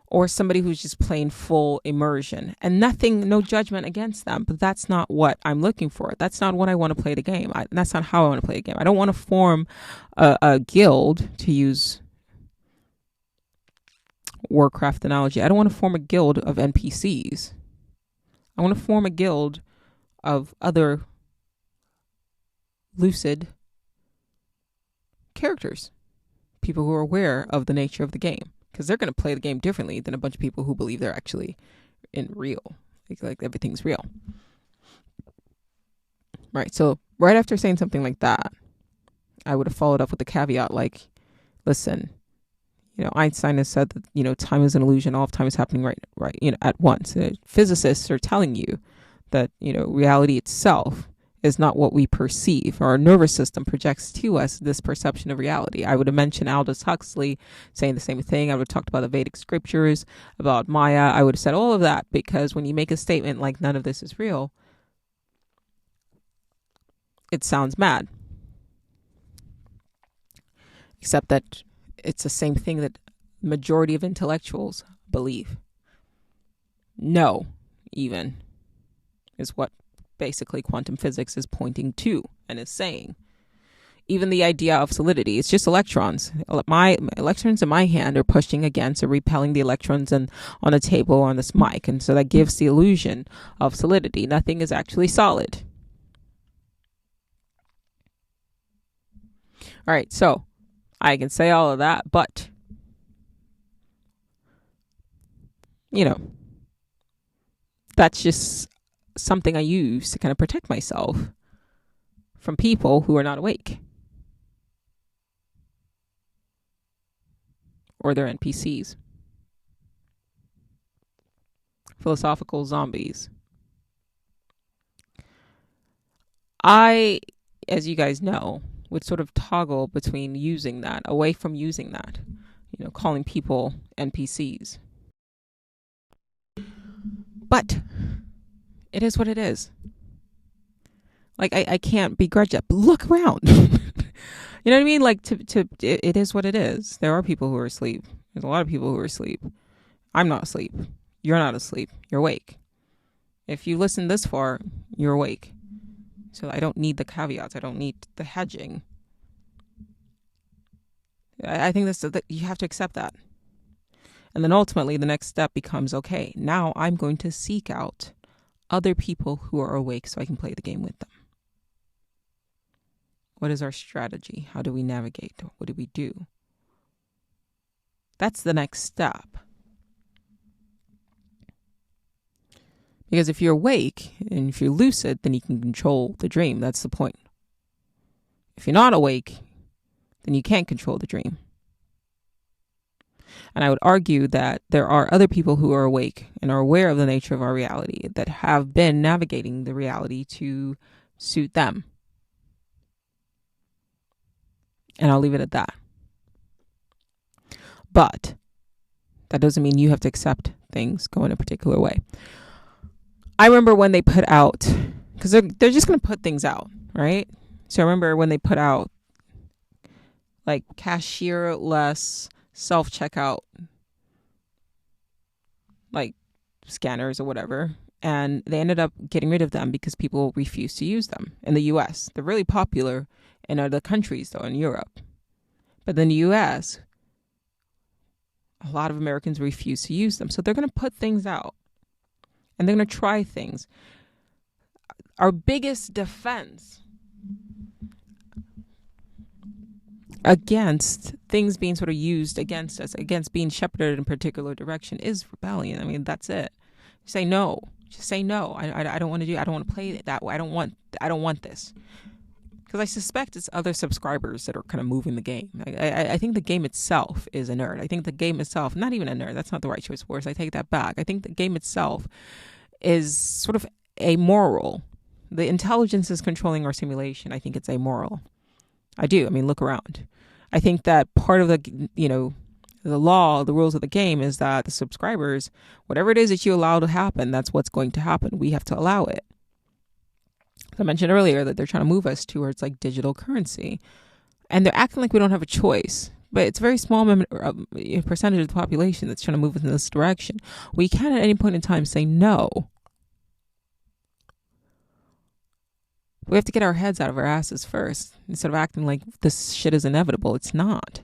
or somebody who's just playing full immersion. And no judgment against them, but that's not what I'm looking for. That's not what I want to play the game. That's not how I want to play the game. I don't want to form a guild, to use Warcraft analogy. I don't want to form a guild of NPCs. I want to form a guild of other lucid characters. People who are aware of the nature of the game. Because they're going to play the game differently than a bunch of people who believe they're actually in real. Like everything's real. Right. So right after saying something like that, I would have followed up with the caveat like, listen, Einstein has said that, time is an illusion. All of time is happening right, at once. Physicists are telling you that, reality itself is not what we perceive. Our nervous system projects to us this perception of reality. I would have mentioned Aldous Huxley saying the same thing. I would have talked about the Vedic scriptures, about Maya. I would have said all of that, because when you make a statement like none of this is real, it sounds mad. Except that it's the same thing that the majority of intellectuals believe. No, even, is what basically quantum physics is pointing to and is saying. Even the idea of solidity, it's just electrons. My electrons in my hand are pushing against or repelling the electrons on a table on this mic. And so that gives the illusion of solidity. Nothing is actually solid. All right, so I can say all of that, but, that's just something I use to kind of protect myself from people who are not awake, or they're NPCs, philosophical zombies. I, as you guys know, would sort of toggle between using that, away from using that, calling people NPCs. But it is what it is. Like, I can't begrudge it, but look around. You know what I mean? Like, it is what it is. There are people who are asleep. There's a lot of people who are asleep. I'm not asleep. You're not asleep. You're awake. If you listen this far, you're awake. So I don't need the caveats. I don't need the hedging. I think that you have to accept that. And then ultimately the next step becomes, okay, now I'm going to seek out other people who are awake so I can play the game with them. What is our strategy? How do we navigate? What do we do? That's the next step. Because if you're awake and if you're lucid, then you can control the dream. That's the point. If you're not awake, then you can't control the dream. And I would argue that there are other people who are awake and are aware of the nature of our reality that have been navigating the reality to suit them. And I'll leave it at that. But that doesn't mean you have to accept things go in a particular way. I remember when they put out, because they're just going to put things out, right? So I remember when they put out like cashierless self-checkout like scanners or whatever, and they ended up getting rid of them because people refused to use them in the US. They're really popular in other countries though, in Europe. But in the US, a lot of Americans refuse to use them. So they're going to put things out and they're going to try things. Our biggest defense against things being sort of used against us, against being shepherded in a particular direction, is rebellion. I mean, that's it. Say no. Just say no. I don't want to do. I don't want to play it that way. I don't want this. Because I suspect it's other subscribers that are kind of moving the game. I think the game itself is inert. I think the game itself, not even inert, that's not the right choice of words. I take that back. I think the game itself is sort of amoral. The intelligence is controlling our simulation. I think it's amoral. I do. I mean, look around. I think that part of the, the law, the rules of the game is that the subscribers, whatever it is that you allow to happen, that's what's going to happen. We have to allow it. I mentioned earlier that they're trying to move us towards like digital currency, and they're acting like we don't have a choice. But it's a very small percentage of the population that's trying to move us in this direction. We can at any point in time say no. We have to get our heads out of our asses first instead of acting like this shit is inevitable. It's not.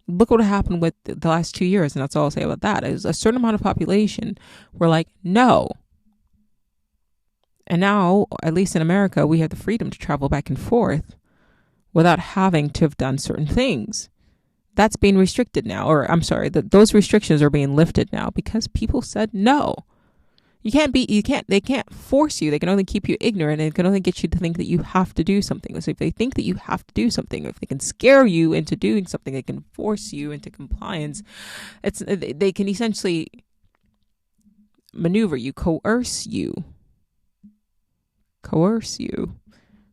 Look what happened with the last 2 years, and that's all I'll say about that. Is a certain amount of population were like, no. And now, at least in America, we have the freedom to travel back and forth without having to have done certain things. That's being restricted now. Or I'm sorry, those restrictions are being lifted now because people said no. They can't force you. They can only keep you ignorant, and it can only get you to think that you have to do something. So if they think that you have to do something, if they can scare you into doing something, they can force you into compliance. They can essentially maneuver you, coerce you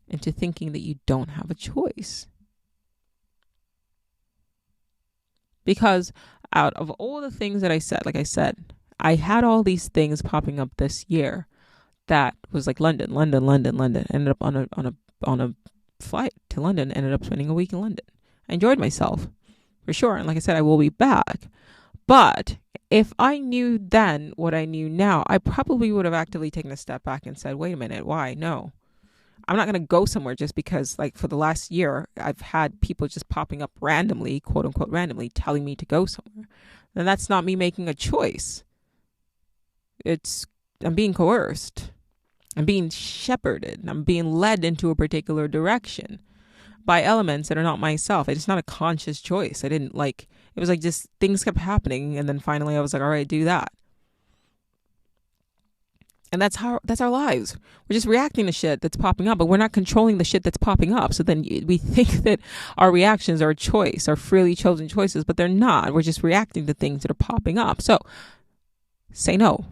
into thinking that you don't have a choice. Because out of all the things that I said, like I said, I had all these things popping up this year that was like London. Ended up on a flight to London, ended up spending a week in London. I enjoyed myself for sure. And like I said, I will be back. But if I knew then what I knew now, I probably would have actively taken a step back and said, wait a minute, why? No. I'm not going to go somewhere just because, like, for the last year, I've had people just popping up randomly, quote unquote, randomly, telling me to go somewhere. And that's not me making a choice. I'm being coerced. I'm being shepherded. I'm being led into a particular direction by elements that are not myself. It's not a conscious choice. It was like just things kept happening. And then finally I was like, all right, do that. And that's our lives. We're just reacting to shit that's popping up, but we're not controlling the shit that's popping up. So then we think that our reactions are a choice, are freely chosen choices, but they're not. We're just reacting to things that are popping up. So say no.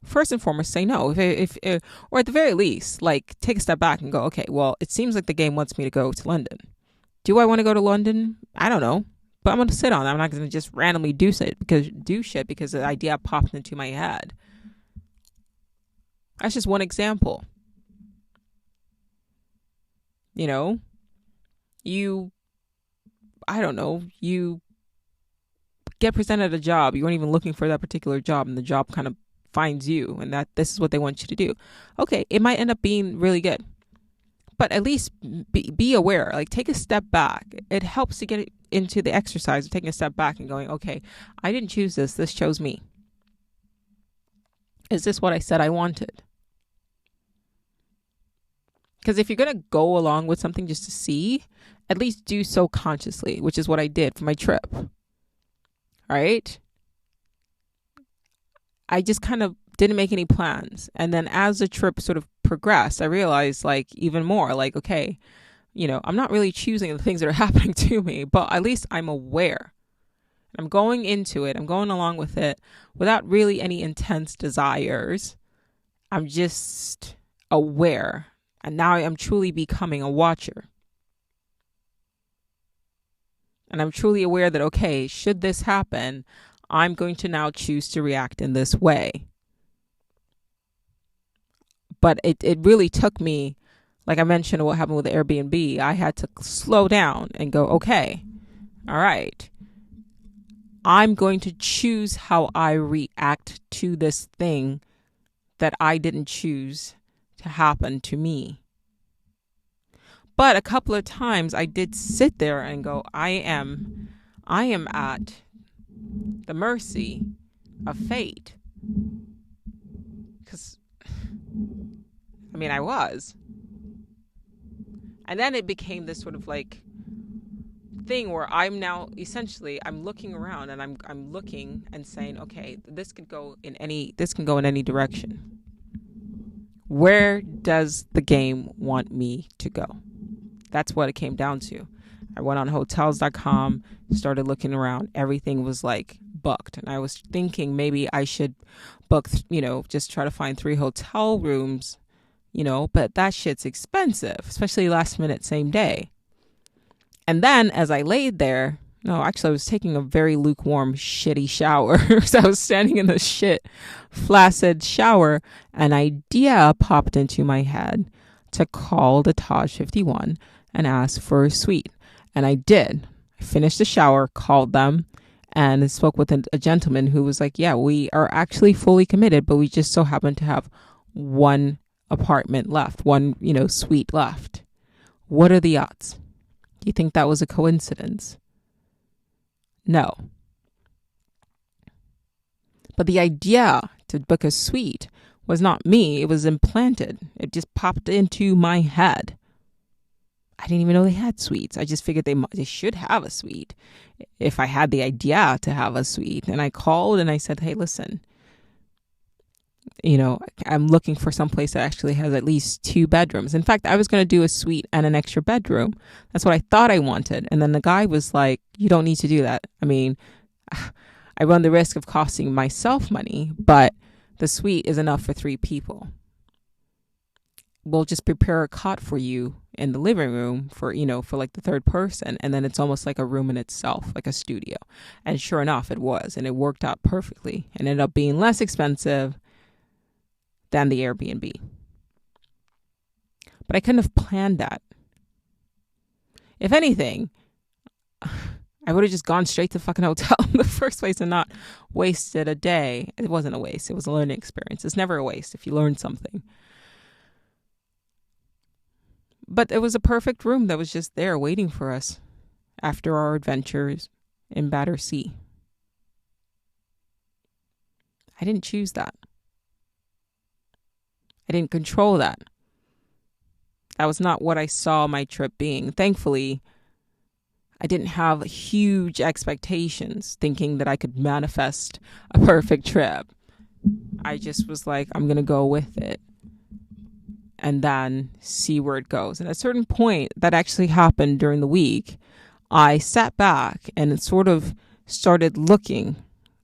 First and foremost, say no. If or at the very least, like, take a step back and go, okay, well, it seems like the game wants me to go to London. Do I want to go to London? I don't know. But I'm going to sit on it. I'm not going to just randomly do shit because the idea popped into my head. That's just one example. You know, you get presented a job. You weren't even looking for that particular job, and the job kind of finds you, and that this is what they want you to do. Okay, it might end up being really good, but at least be aware. Like, take a step back. It helps to get into the exercise of taking a step back and going, okay, I didn't choose this. This chose me. Is this what I said I wanted? Because if you're going to go along with something just to see, at least do so consciously, which is what I did for my trip. All right? I just kind of didn't make any plans. And then as the trip sort of progressed, I realized, like, even more, like, okay, I'm not really choosing the things that are happening to me, but at least I'm aware. I'm going into it. I'm going along with it without really any intense desires. I'm just aware. And now I am truly becoming a watcher. And I'm truly aware that, okay, should this happen, I'm going to now choose to react in this way. But it really took me, like I mentioned what happened with the Airbnb, I had to slow down and go, okay, all right, I'm going to choose how I react to this thing that I didn't choose to happen to me. But a couple of times I did sit there and go, I am at the mercy of fate. Because, I was. And then it became this sort of like thing where I'm now essentially I'm looking around and I'm looking and saying, okay, this can go in any direction. Where does the game want me to go? That's what it came down to. I went on hotels.com, started looking around. Everything was like booked. And I was thinking maybe I should book, just try to find 3 hotel rooms, but that shit's expensive, especially last minute, same day. And then as I laid there, no, actually I was taking a very lukewarm, shitty shower. So I was standing in the shit, flaccid shower. An idea popped into my head to call the Taj 51 and ask for a suite. And I did. I finished the shower, called them, and spoke with a gentleman who was like, yeah, we are actually fully committed, but we just so happen to have one apartment left, one, suite left. What are the odds? Do you think that was a coincidence? No. But the idea to book a suite was not me. It was implanted. It just popped into my head. I didn't even know they had suites. I just figured they should have a suite if I had the idea to have a suite. And I called and I said, hey, listen, I'm looking for some place that actually has at least 2 bedrooms. In fact, I was going to do a suite and an extra bedroom. That's what I thought I wanted. And then the guy was like, you don't need to do that. I run the risk of costing myself money, but the suite is enough for 3 people. We'll just prepare a cot for you in the living room for like the 3rd person. And then it's almost like a room in itself, like a studio. And sure enough, it was. And it worked out perfectly and ended up being less expensive than the Airbnb. But I couldn't have planned that. If anything, I would have just gone straight to the fucking hotel in the first place and not wasted a day. It wasn't a waste. It was a learning experience. It's never a waste if you learn something. But it was a perfect room that was just there waiting for us after our adventures in Battersea. I didn't choose that. I didn't control that. That was not what I saw my trip being. Thankfully, I didn't have huge expectations thinking that I could manifest a perfect trip. I just was like, I'm going to go with it and then see where it goes. And at a certain point, that actually happened during the week, I sat back and it sort of started looking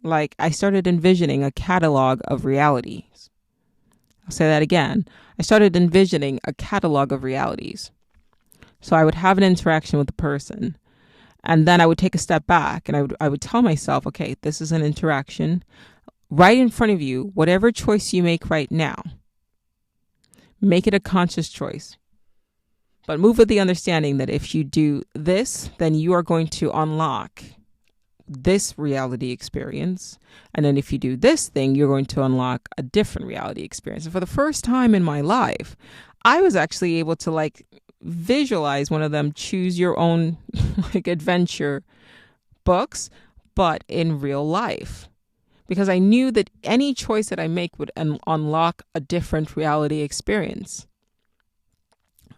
like I started envisioning a catalog of realities. I'll say that again. I started envisioning a catalog of realities. So I would have an interaction with the person, and then I would take a step back and I would tell myself, okay, this is an interaction right in front of you. Whatever choice you make right now, make it a conscious choice. But move with the understanding that if you do this, then you are going to unlock this reality experience. And then if you do this thing, you're going to unlock a different reality experience. And for the first time in my life, I was actually able to like visualize one of them, choose your own like adventure books, but in real life. Because I knew that any choice that I make would unlock a different reality experience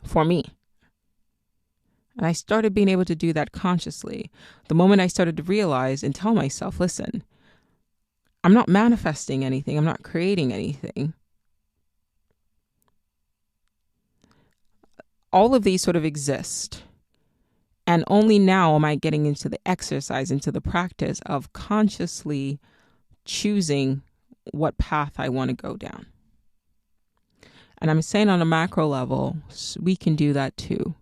for me. And I started being able to do that consciously. The moment I started to realize and tell myself, listen, I'm not manifesting anything. I'm not creating anything. All of these sort of exist. And only now am I getting into the exercise, into the practice of consciously choosing what path I want to go down. And I'm saying on a macro level, we can do that too.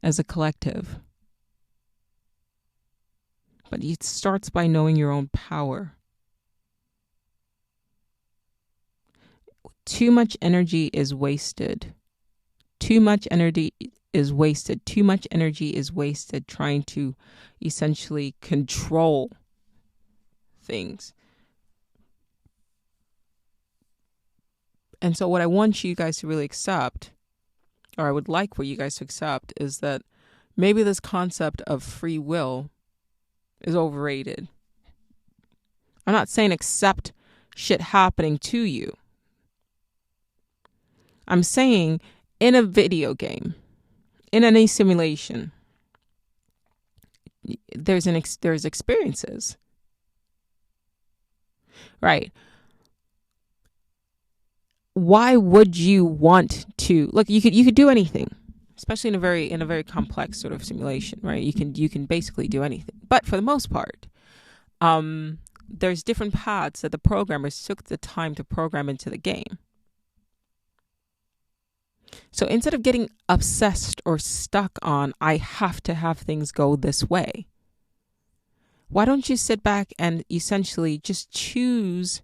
As a collective. But it starts by knowing your own power. Too much energy is wasted. Too much energy is wasted. Too much energy is wasted trying to essentially control things. And so what I want you guys to really accept, or I would like for you guys to accept, is that maybe this concept of free will is overrated. I'm not saying accept shit happening to you. I'm saying in a video game, in any simulation, there's experiences. Right. Why would you want to look? You could do anything, especially in a very complex sort of simulation, right? You can basically do anything, but for the most part, there's different paths that the programmers took the time to program into the game. So instead of getting obsessed or stuck on, I have to have things go this way, why don't you sit back and essentially just choose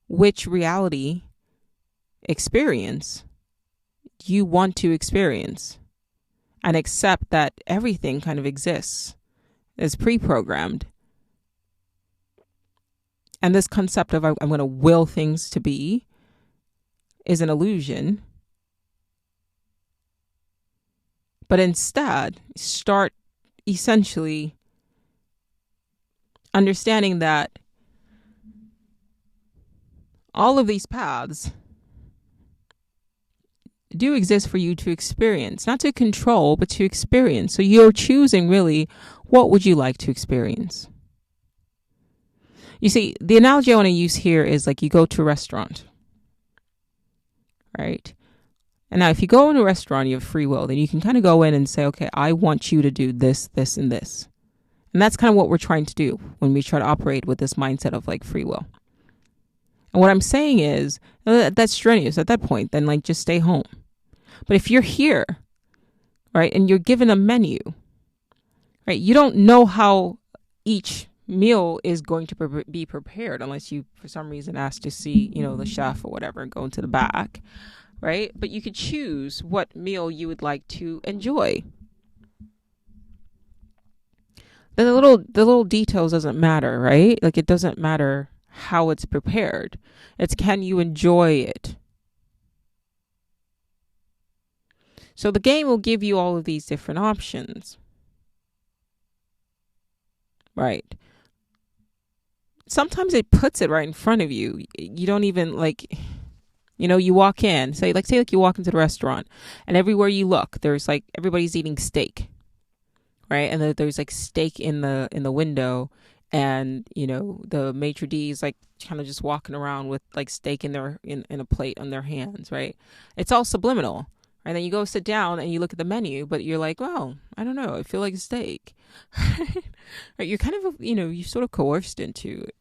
which reality experience you want to experience and accept that everything kind of exists as pre-programmed. And this concept of I'm going to will things to be is an illusion. But instead, start essentially understanding that all of these paths do exist for you to experience, not to control, but to experience. So you're choosing really, what would you like to experience? You see, the analogy I want to use here is like you go to a restaurant, right? And now if you go in a restaurant, you have free will, then you can kind of go in and say, okay, I want you to do this, this, and this. And that's kind of what we're trying to do when we try to operate with this mindset of like free will. And what I'm saying is, that's strenuous at that point, then like just stay home. But if you're here, right, and you're given a menu, right, you don't know how each meal is going to be prepared unless you, for some reason, ask to see, the chef or whatever and go into the back, right? But you could choose what meal you would like to enjoy. Then the little details doesn't matter, right? Like it doesn't matter how it's prepared. It's can you enjoy it? So the game will give you all of these different options. Right. Sometimes it puts it right in front of you. You don't even you walk in, say you walk into the restaurant and everywhere you look, there's like everybody's eating steak. Right? And there's like steak in the window and the maitre d is like kind of just walking around with like steak in a plate on their hands, right? It's all subliminal. And then you go sit down and you look at the menu, but you're like, well, I don't know, I feel like steak. Right? You're kind of you sort of coerced into it,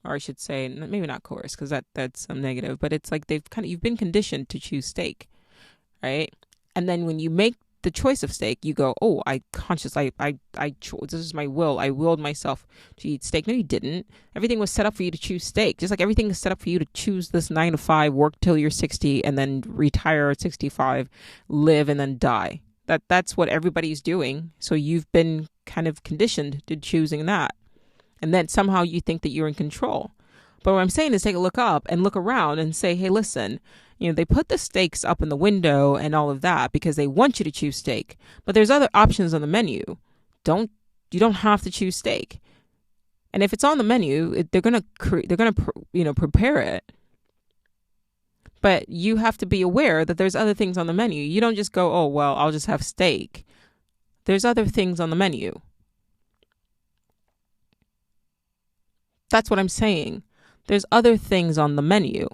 or I should say, maybe not coerced, because that's negative, but it's like you've been conditioned to choose steak, right? And then when you make the choice of steak, you go, oh, I chose, this is my will. I willed myself to eat steak. No, you didn't. Everything was set up for you to choose steak. Just like everything is set up for you to choose this 9 to 5, work till you're 60, and then retire at 65, live, and then die. That's what everybody's doing. So you've been kind of conditioned to choosing that. And then somehow you think that you're in control. But what I'm saying is take a look up and look around and say, hey, listen, they put the steaks up in the window and all of that because they want you to choose steak. But there's other options on the menu. You don't have to choose steak. And if it's on the menu, they're gonna prepare it. But you have to be aware that there's other things on the menu. You don't just go, oh, well, I'll just have steak. There's other things on the menu. That's what I'm saying. There's other things on the menu.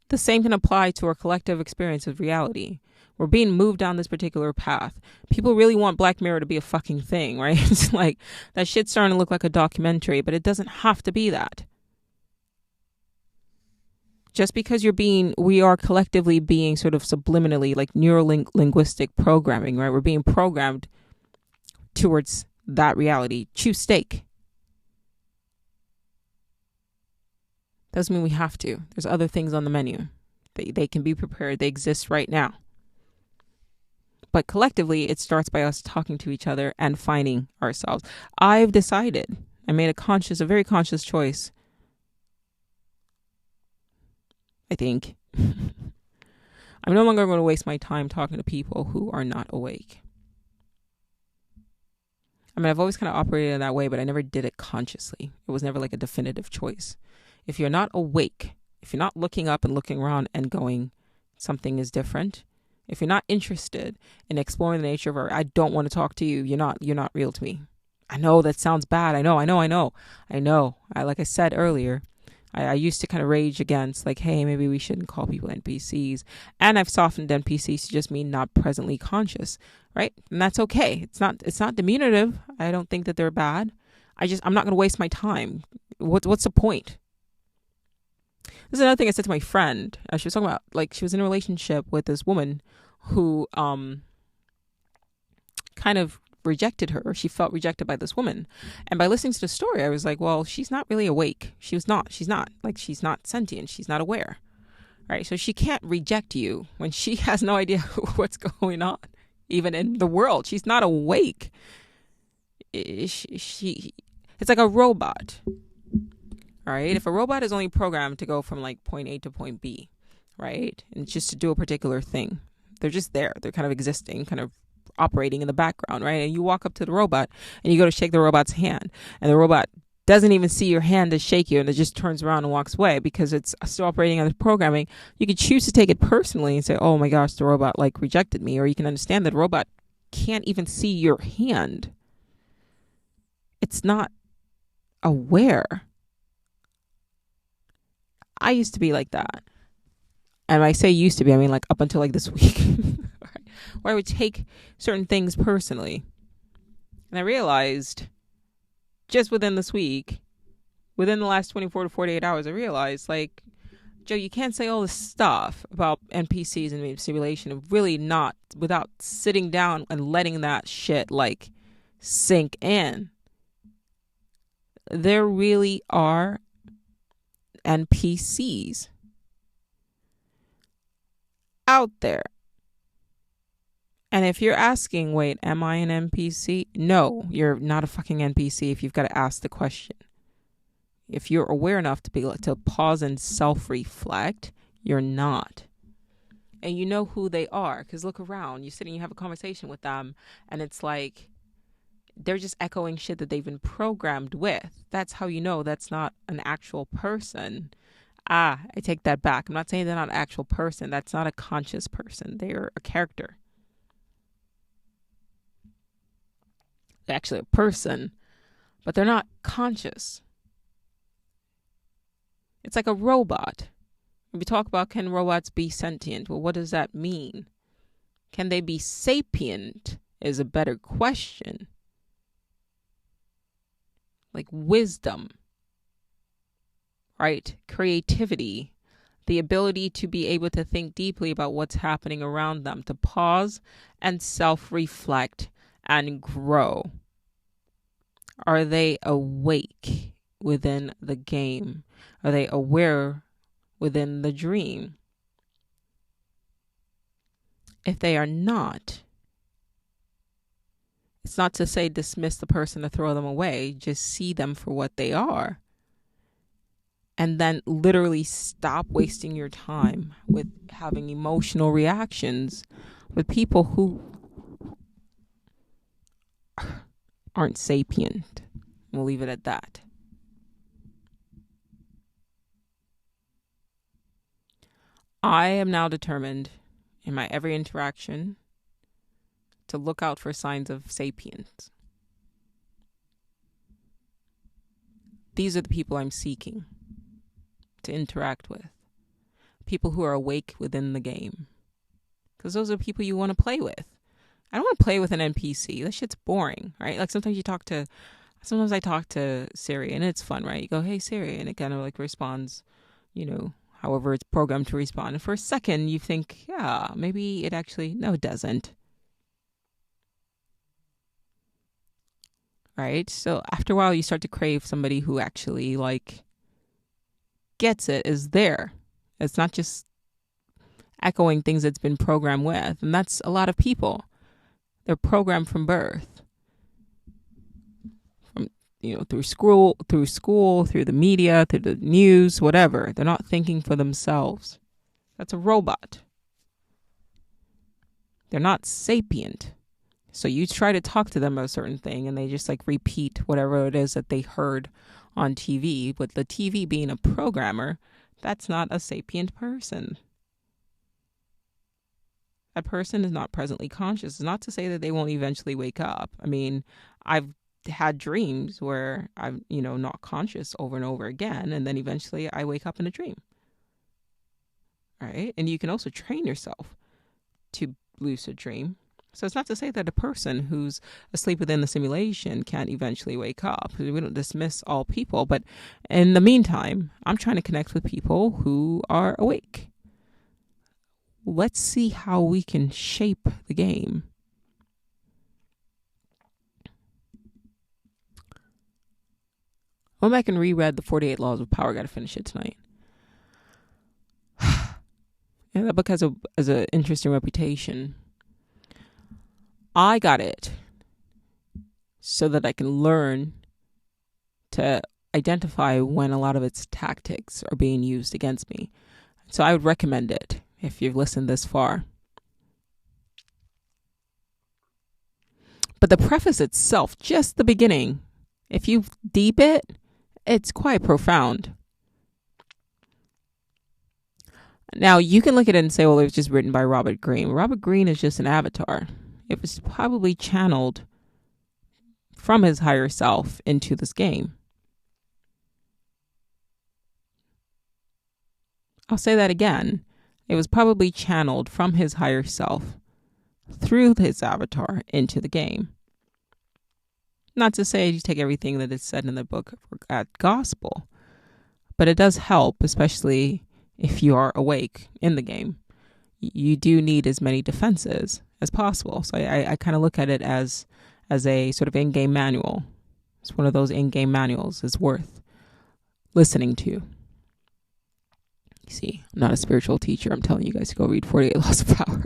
The same can apply to our collective experience of reality. We're being moved down this particular path. People really want Black Mirror to be a fucking thing, right? It's like that shit's starting to look like a documentary, but it doesn't have to be that. Just because we are collectively being sort of subliminally, like neuro-linguistic programming, right? We're being programmed towards that reality. Choose steak. Doesn't mean we have to. There's other things on the menu. They can be prepared. They exist right now. But collectively, it starts by us talking to each other and finding ourselves. I've decided. I made a very conscious choice. I think. I'm no longer going to waste my time talking to people who are not awake. I mean, I've always kind of operated in that way, but I never did it consciously. It was never like a definitive choice. If you're not awake, if you're not looking up and looking around and going, something is different. If you're not interested in exploring the nature of art, I don't want to talk to you. You're not real to me. I know that sounds bad. I know. Like I said earlier, I used to kind of rage against like, hey, maybe we shouldn't call people NPCs. And I've softened NPCs to just mean not presently conscious, right? And that's okay. It's not diminutive. I don't think that they're bad. I'm not going to waste my time. What's the point? This is another thing I said to my friend. She was talking about, like, she was in a relationship with this woman who kind of rejected her, or she felt rejected by this woman. And by listening to the story, I was like, well, she's not really awake. She's not sentient. She's not aware. Right? So she can't reject you when she has no idea what's going on, even in the world. She's not awake. It's like a robot. All right. If a robot is only programmed to go from like point A to point B, right, and just to do a particular thing, they're just there. They're kind of existing, kind of operating in the background, right? And you walk up to the robot and you go to shake the robot's hand, and the robot doesn't even see your hand to shake you, and it just turns around and walks away because it's still operating on the programming. You can choose to take it personally and say, oh my gosh, the robot like rejected me. Or you can understand that the robot can't even see your hand. It's not aware. I used to be like that. And when I say used to be, I mean like up until like this week, where I would take certain things personally. And I realized just within this week, within the last 24 to 48 hours, I realized like, Joe, you can't say all this stuff about NPCs and simulation and really not without sitting down and letting that shit like sink in. There really are NPCs out there. And if you're asking, wait, am I an NPC? No, you're not a fucking NPC if you've got to ask the question. If you're aware enough to be able to pause and self-reflect, you're not. And you know who they are, because look around. You sit and you have a conversation with them, and it's like they're just echoing shit that they've been programmed with. That's how you know that's not an actual person. I take that back. I'm not saying they're not an actual person. That's not a conscious person. They're a character. They're actually a person, but they're not conscious. It's like a robot. When we talk about, can robots be sentient? Well, what does that mean? Can they be sapient is a better question. Like wisdom, right? Creativity, the ability to be able to think deeply about what's happening around them, to pause and self-reflect and grow. Are they awake within the game? Are they aware within the dream? If they are not, it's not to say dismiss the person or throw them away. Just see them for what they are. And then literally stop wasting your time with having emotional reactions with people who aren't sapient. We'll leave it at that. I am now determined in my every interaction to look out for signs of sapience. These are the people I'm seeking to interact with. People who are awake within the game. Because those are people you want to play with. I don't want to play with an NPC. That shit's boring, right? Like sometimes I talk to Siri and it's fun, right? You go, hey Siri, and it kind of like responds, however it's programmed to respond. And for a second you think, yeah, maybe it actually, no, it doesn't. Right? So after a while you start to crave somebody who actually like gets it, is there. It's not just echoing things it's been programmed with. And that's a lot of people. They're programmed from birth. From through school, through the media, through the news, whatever. They're not thinking for themselves. That's a robot. They're not sapient. So you try to talk to them about a certain thing and they just like repeat whatever it is that they heard on TV. But the TV being a programmer, that's not a sapient person. That person is not presently conscious. It's not to say that they won't eventually wake up. I mean, I've had dreams where I'm, not conscious over and over again. And then eventually I wake up in a dream. All right. And you can also train yourself to lucid dream. So it's not to say that a person who's asleep within the simulation can't eventually wake up. We don't dismiss all people. But in the meantime, I'm trying to connect with people who are awake. Let's see how we can shape the game. I went back and reread the 48 Laws of Power. Got to finish it tonight. And that book has an interesting reputation. I got it so that I can learn to identify when a lot of its tactics are being used against me. So I would recommend it if you've listened this far. But the preface itself, just the beginning, if you deep it, it's quite profound. Now, you can look at it and say, well, it was just written by Robert Greene. Robert Greene is just an avatar. It was probably channeled from his higher self into this game. I'll say that again. It was probably channeled from his higher self through his avatar into the game. Not to say you take everything that is said in the book at gospel, but it does help, especially if you are awake in the game. You do need as many defenses as possible. So I kind of look at it as a sort of in-game manual. It's one of those in-game manuals. It's worth listening to. You see, I'm not a spiritual teacher. I'm telling you guys to go read 48 Laws of Power.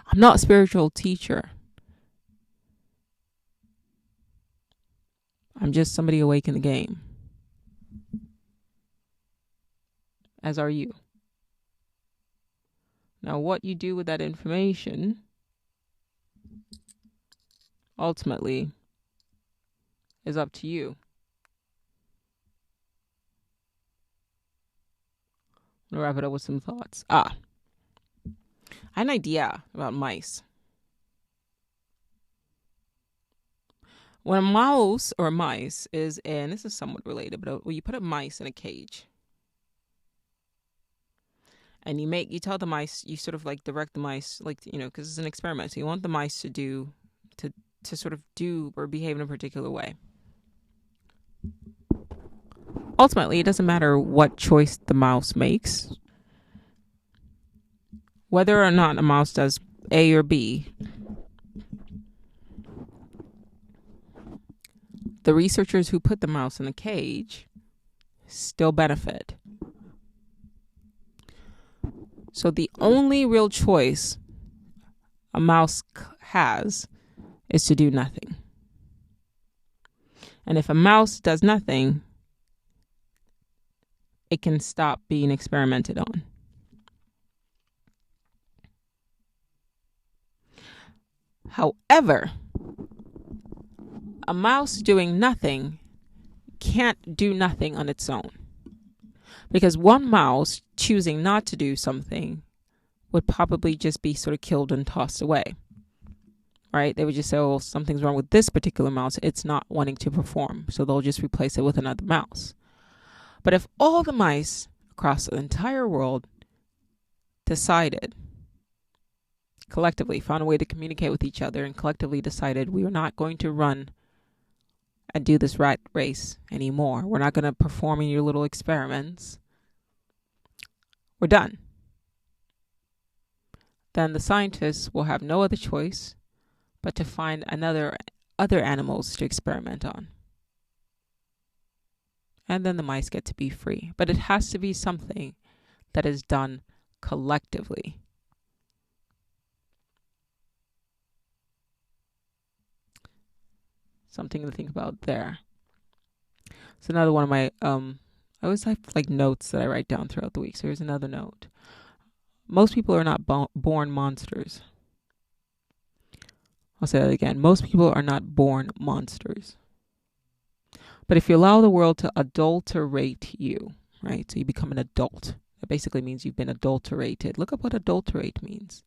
I'm not a spiritual teacher. I'm just somebody awake in the game. As are you. Now, what you do with that information ultimately is up to you. I'm going to wrap it up with some thoughts. I had an idea about mice. When a mouse or a mice is in, this is somewhat related, but when you put a mice in a cage and you tell the mice, you sort of like direct the mice, like, because it's an experiment. So you want the mice to sort of do or behave in a particular way. Ultimately, it doesn't matter what choice the mouse makes. Whether or not a mouse does A or B, the researchers who put the mouse in the cage still benefit. So the only real choice a mouse has is to do nothing. And if a mouse does nothing, it can stop being experimented on. However, a mouse doing nothing can't do nothing on its own. Because one mouse choosing not to do something would probably just be sort of killed and tossed away. Right? They would just say, oh, something's wrong with this particular mouse. It's not wanting to perform. So they'll just replace it with another mouse. But if all the mice across the entire world decided, collectively found a way to communicate with each other and collectively decided we are not going to run and do this rat race anymore. We're not going to perform in your little experiments. We're done. Then the scientists will have no other choice but to find other animals to experiment on. And then the mice get to be free. But it has to be something that is done collectively. Something to think about there. It's another one of my I always have like notes that I write down throughout the week. So here's another note. Most people are not born monsters. I'll say that again. Most people are not born monsters. But if you allow the world to adulterate you, right? So you become an adult. That basically means you've been adulterated. Look up what adulterate means.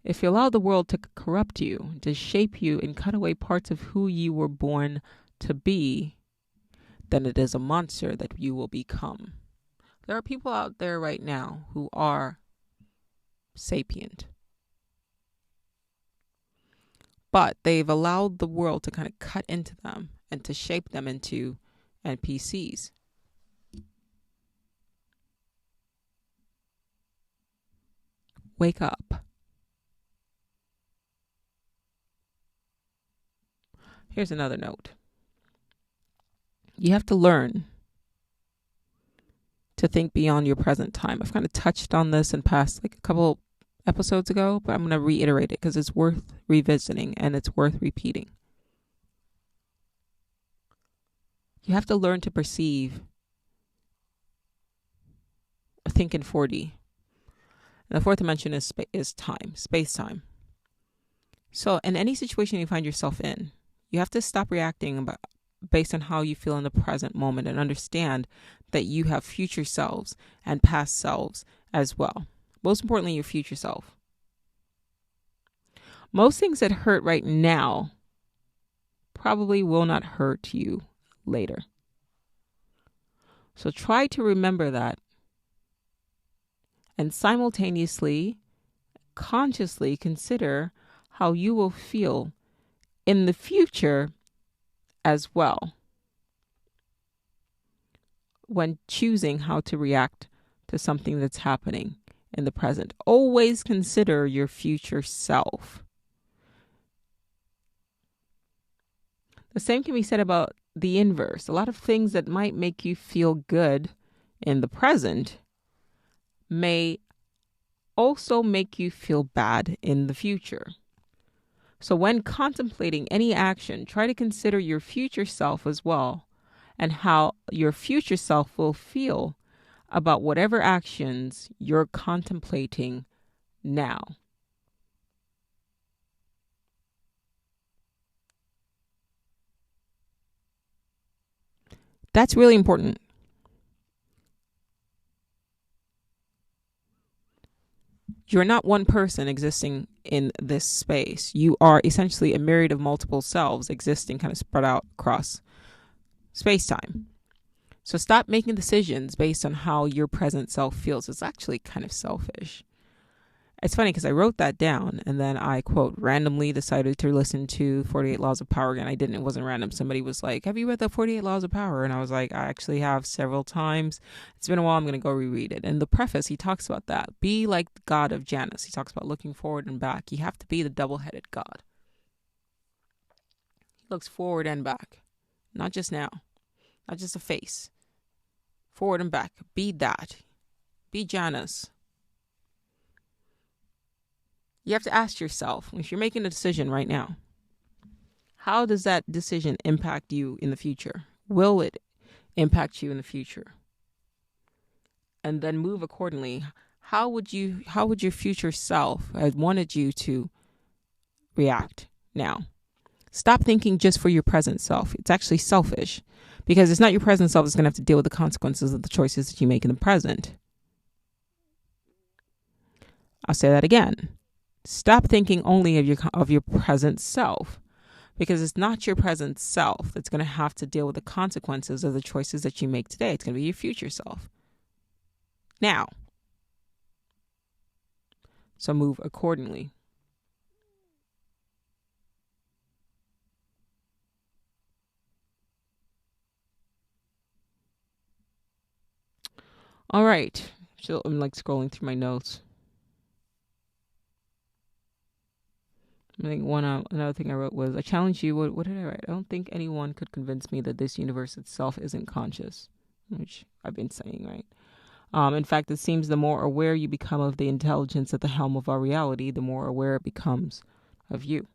If you allow the world to corrupt you, to shape you and cut away parts of who you were born to be, then it is a monster that you will become. There are people out there right now who are sapient. But they've allowed the world to kind of cut into them and to shape them into NPCs. Wake up. Here's another note. You have to learn to think beyond your present time. I've kind of touched on this in past, like a couple episodes ago, but I'm going to reiterate it because it's worth revisiting and it's worth repeating. You have to learn to perceive, think in 4D. And the fourth dimension is time, space-time. So in any situation you find yourself in, you have to stop reacting based on how you feel in the present moment and understand that you have future selves and past selves as well. Most importantly, your future self. Most things that hurt right now probably will not hurt you later. So try to remember that and simultaneously, consciously consider how you will feel in the future as well when choosing how to react to something that's happening in the present. Always consider your future self. The same can be said about the inverse. A lot of things that might make you feel good in the present may also make you feel bad in the future. So when contemplating any action, try to consider your future self as well and how your future self will feel about whatever actions you're contemplating now. That's really important. You're not one person existing in this space. You are essentially a myriad of multiple selves existing kind of spread out across space-time. So stop making decisions based on how your present self feels. It's actually kind of selfish. It's funny because I wrote that down and then I, quote, randomly decided to listen to 48 Laws of Power again. I didn't. It wasn't random. Somebody was like, have you read the 48 Laws of Power? And I was like, I actually have several times. It's been a while. I'm going to go reread it. In the preface, he talks about that. Be like the God of Janus. He talks about looking forward and back. You have to be the double-headed God. He looks forward and back. Not just now. Not just a face. Forward and back. Be that. Be Janus. You have to ask yourself, if you're making a decision right now, how does that decision impact you in the future? Will it impact you in the future? And then move accordingly. How would your future self have wanted you to react now? Stop thinking just for your present self. It's actually selfish because it's not your present self that's going to have to deal with the consequences of the choices that you make in the present. I'll say that again. Stop thinking only of your present self, because it's not your present self that's going to have to deal with the consequences of the choices that you make today. It's going to be your future self. Now. So move accordingly. All right. So I'm like scrolling through my notes. I think another thing I wrote was, I challenge you. What did I write? I don't think anyone could convince me that this universe itself isn't conscious, which I've been saying, right? In fact, it seems the more aware you become of the intelligence at the helm of our reality, the more aware it becomes of you.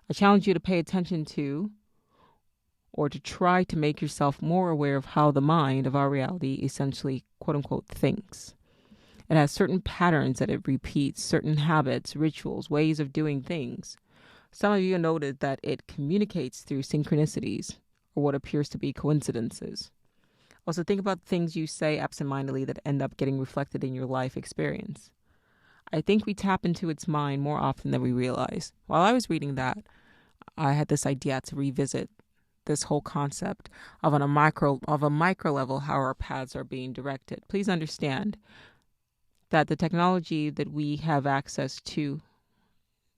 I challenge you to pay attention to, or to try to make yourself more aware of how the mind of our reality essentially, quote unquote, thinks. It has certain patterns that it repeats, certain habits, rituals, ways of doing things. Some of you noted that it communicates through synchronicities, or what appears to be coincidences. Also, think about the things you say absentmindedly that end up getting reflected in your life experience. I think we tap into its mind more often than we realize. While I was reading that, I had this idea to revisit this whole concept of a micro level, how our paths are being directed. Please understand that the technology that we have access to,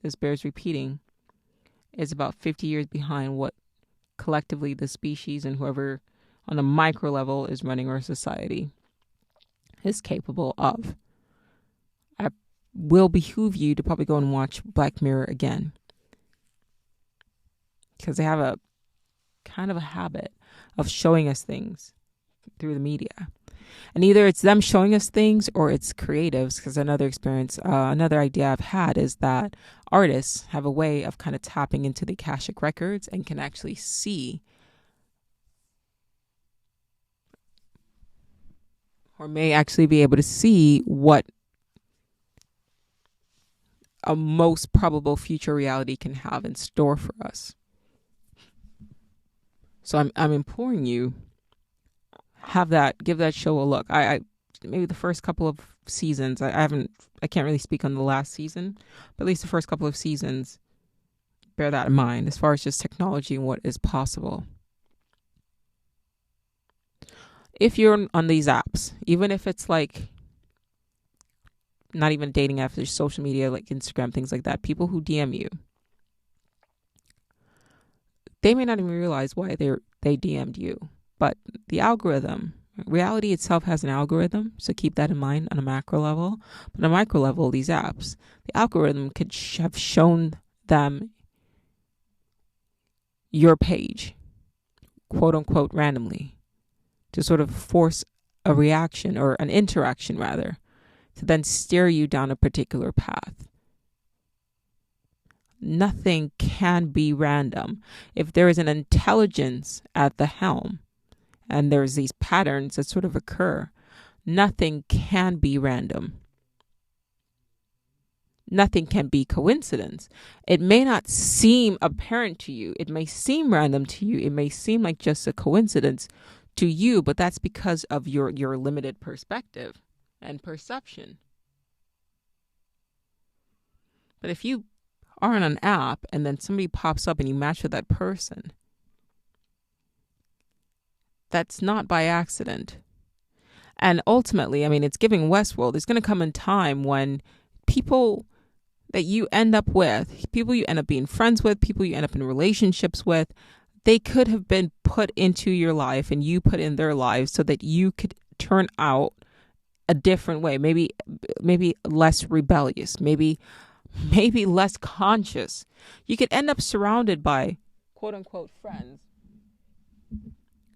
this bears repeating, is about 50 years behind what collectively the species and whoever on the micro level is running our society is capable of. I will behoove you to probably go and watch Black Mirror again, because they have a kind of a habit of showing us things through the media. And either it's them showing us things or it's creatives, because another idea I've had is that artists have a way of kind of tapping into the Akashic records and can actually see, or may actually be able to see, what a most probable future reality can have in store for us. So I'm imploring you, give that show a look. I maybe the first couple of seasons, I can't really speak on the last season, but at least the first couple of seasons, bear that in mind as far as just technology and what is possible. If you're on these apps, even if it's like not even dating apps, there's social media like Instagram, things like that, people who DM you, they may not even realize why they DM'd you. But the algorithm, reality itself has an algorithm, so keep that in mind on a macro level. But on a micro level, these apps, the algorithm could have shown them your page, quote unquote, randomly, to sort of force a reaction, or an interaction rather, to then steer you down a particular path. Nothing can be random. If there is an intelligence at the helm, and there's these patterns that sort of occur, nothing can be random. Nothing can be coincidence. It may not seem apparent to you. It may seem random to you. It may seem like just a coincidence to you, but that's because of your limited perspective and perception. But if you are on an app and then somebody pops up and you match with that person, that's not by accident. And ultimately, I mean, it's giving Westworld. There's going to come a time when people that you end up with, people you end up being friends with, people you end up in relationships with, they could have been put into your life and you put in their lives so that you could turn out a different way, maybe less rebellious, maybe less conscious. You could end up surrounded by quote unquote friends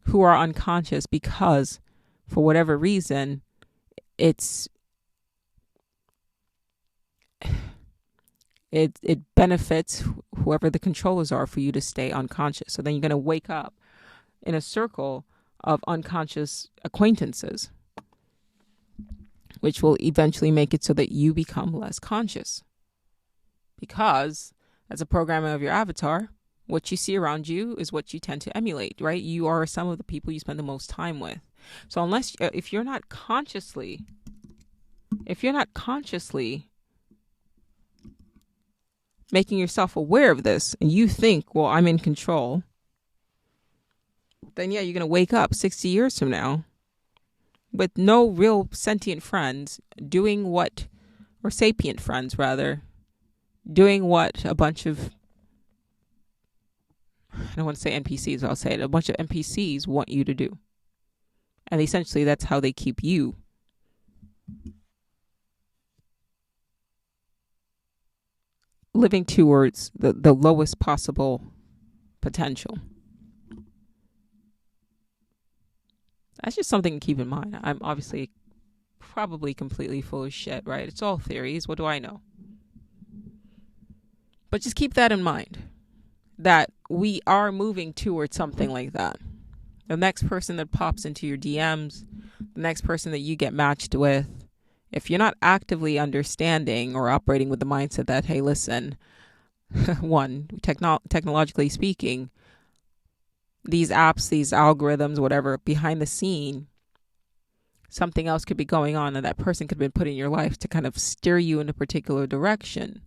who are unconscious because for whatever reason it benefits whoever the controllers are for you to stay unconscious. So then you're going to wake up in a circle of unconscious acquaintances, which will eventually make it so that you become less conscious. Because as a programmer of your avatar, what you see around you is what you tend to emulate, right? You are some of the people you spend the most time with. So if you're not consciously making yourself aware of this and you think, well, I'm in control, then yeah, you're going to wake up 60 years from now with no real sentient friends or sapient friends rather, doing what a bunch of, I don't want to say NPCs, I'll say it, a bunch of NPCs want you to do. And essentially that's how they keep you living towards the lowest possible potential. That's just something to keep in mind. I'm obviously probably completely full of shit, right? It's all theories. What do I know? But just keep that in mind, that we are moving towards something like that. The next person that pops into your DMs, the next person that you get matched with, if you're not actively understanding or operating with the mindset that, hey, listen, one, technologically speaking, these apps, these algorithms, whatever, behind the scene, something else could be going on and that person could have been put in your life to kind of steer you in a particular direction.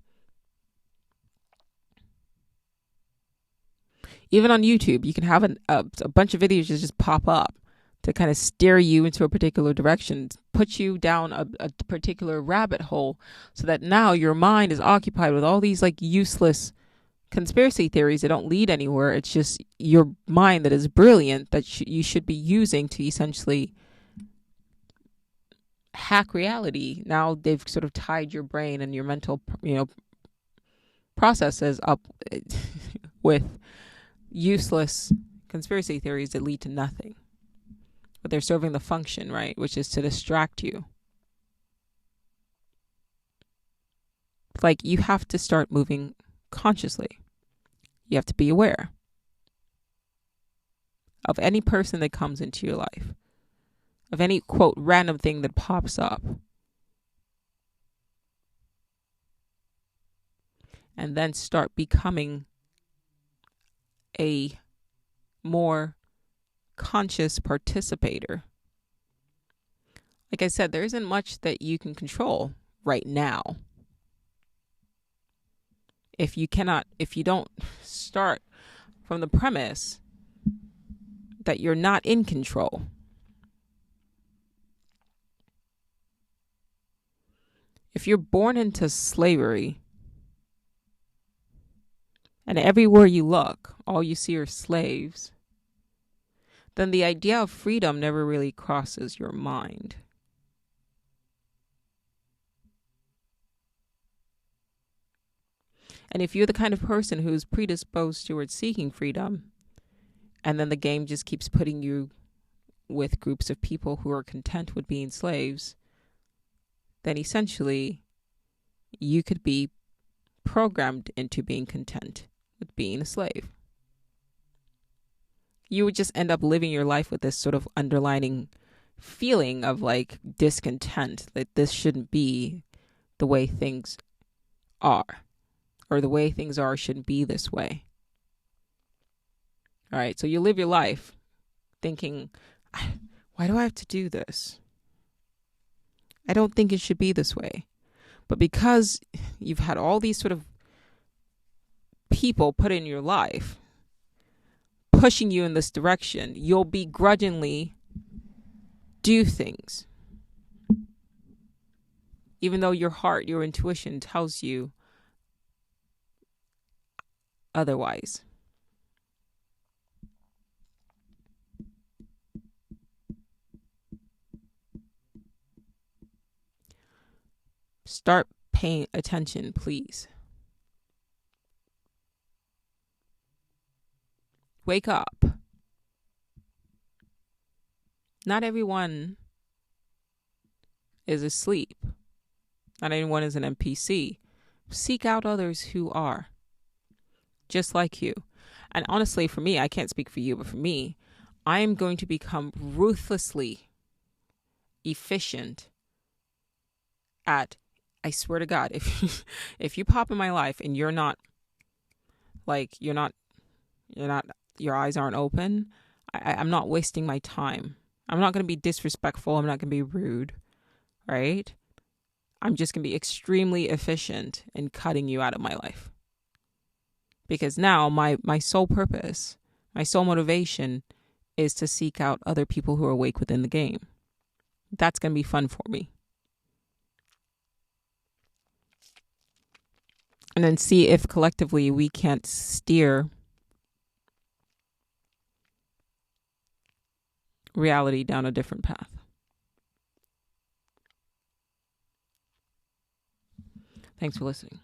Even on YouTube, you can have a bunch of videos just pop up to kind of steer you into a particular direction, put you down a particular rabbit hole, so that now your mind is occupied with all these like useless conspiracy theories that don't lead anywhere. It's just your mind that is brilliant that you should be using to essentially hack reality. Now they've sort of tied your brain and your mental, processes up with useless conspiracy theories that lead to nothing. But they're serving the function, right? Which is to distract you. Like, you have to start moving consciously. You have to be aware of any person that comes into your life, of any, quote, random thing that pops up. And then start becoming a more conscious participator. Like I said, there isn't much that you can control right now. If you don't start from the premise that you're not in control. If you're born into slavery and everywhere you look, all you see are slaves, then the idea of freedom never really crosses your mind. And if you're the kind of person who's predisposed towards seeking freedom, and then the game just keeps putting you with groups of people who are content with being slaves, then essentially you could be programmed into being content with being a slave. You would just end up living your life with this sort of underlining feeling of like discontent, that this shouldn't be the way things are, or the way things are shouldn't be this way. All right, so you live your life thinking, why do I have to do this? I don't think it should be this way. But because you've had all these sort of people put in your life pushing you in this direction, you'll begrudgingly do things, even though your heart, your intuition tells you otherwise. Start paying attention, please. Wake up. Not everyone is asleep. Not everyone is an NPC. Seek out others who are just like you. And honestly, for me, I can't speak for you, but for me, I am going to become ruthlessly efficient at, I swear to God, if you pop in my life and you're not, your eyes aren't open, I'm not wasting my time. I'm not going to be disrespectful. I'm not going to be rude, right? I'm just going to be extremely efficient in cutting you out of my life. Because now my sole purpose, my sole motivation is to seek out other people who are awake within the game. That's going to be fun for me. And then see if collectively we can't steer reality down a different path. Thanks for listening.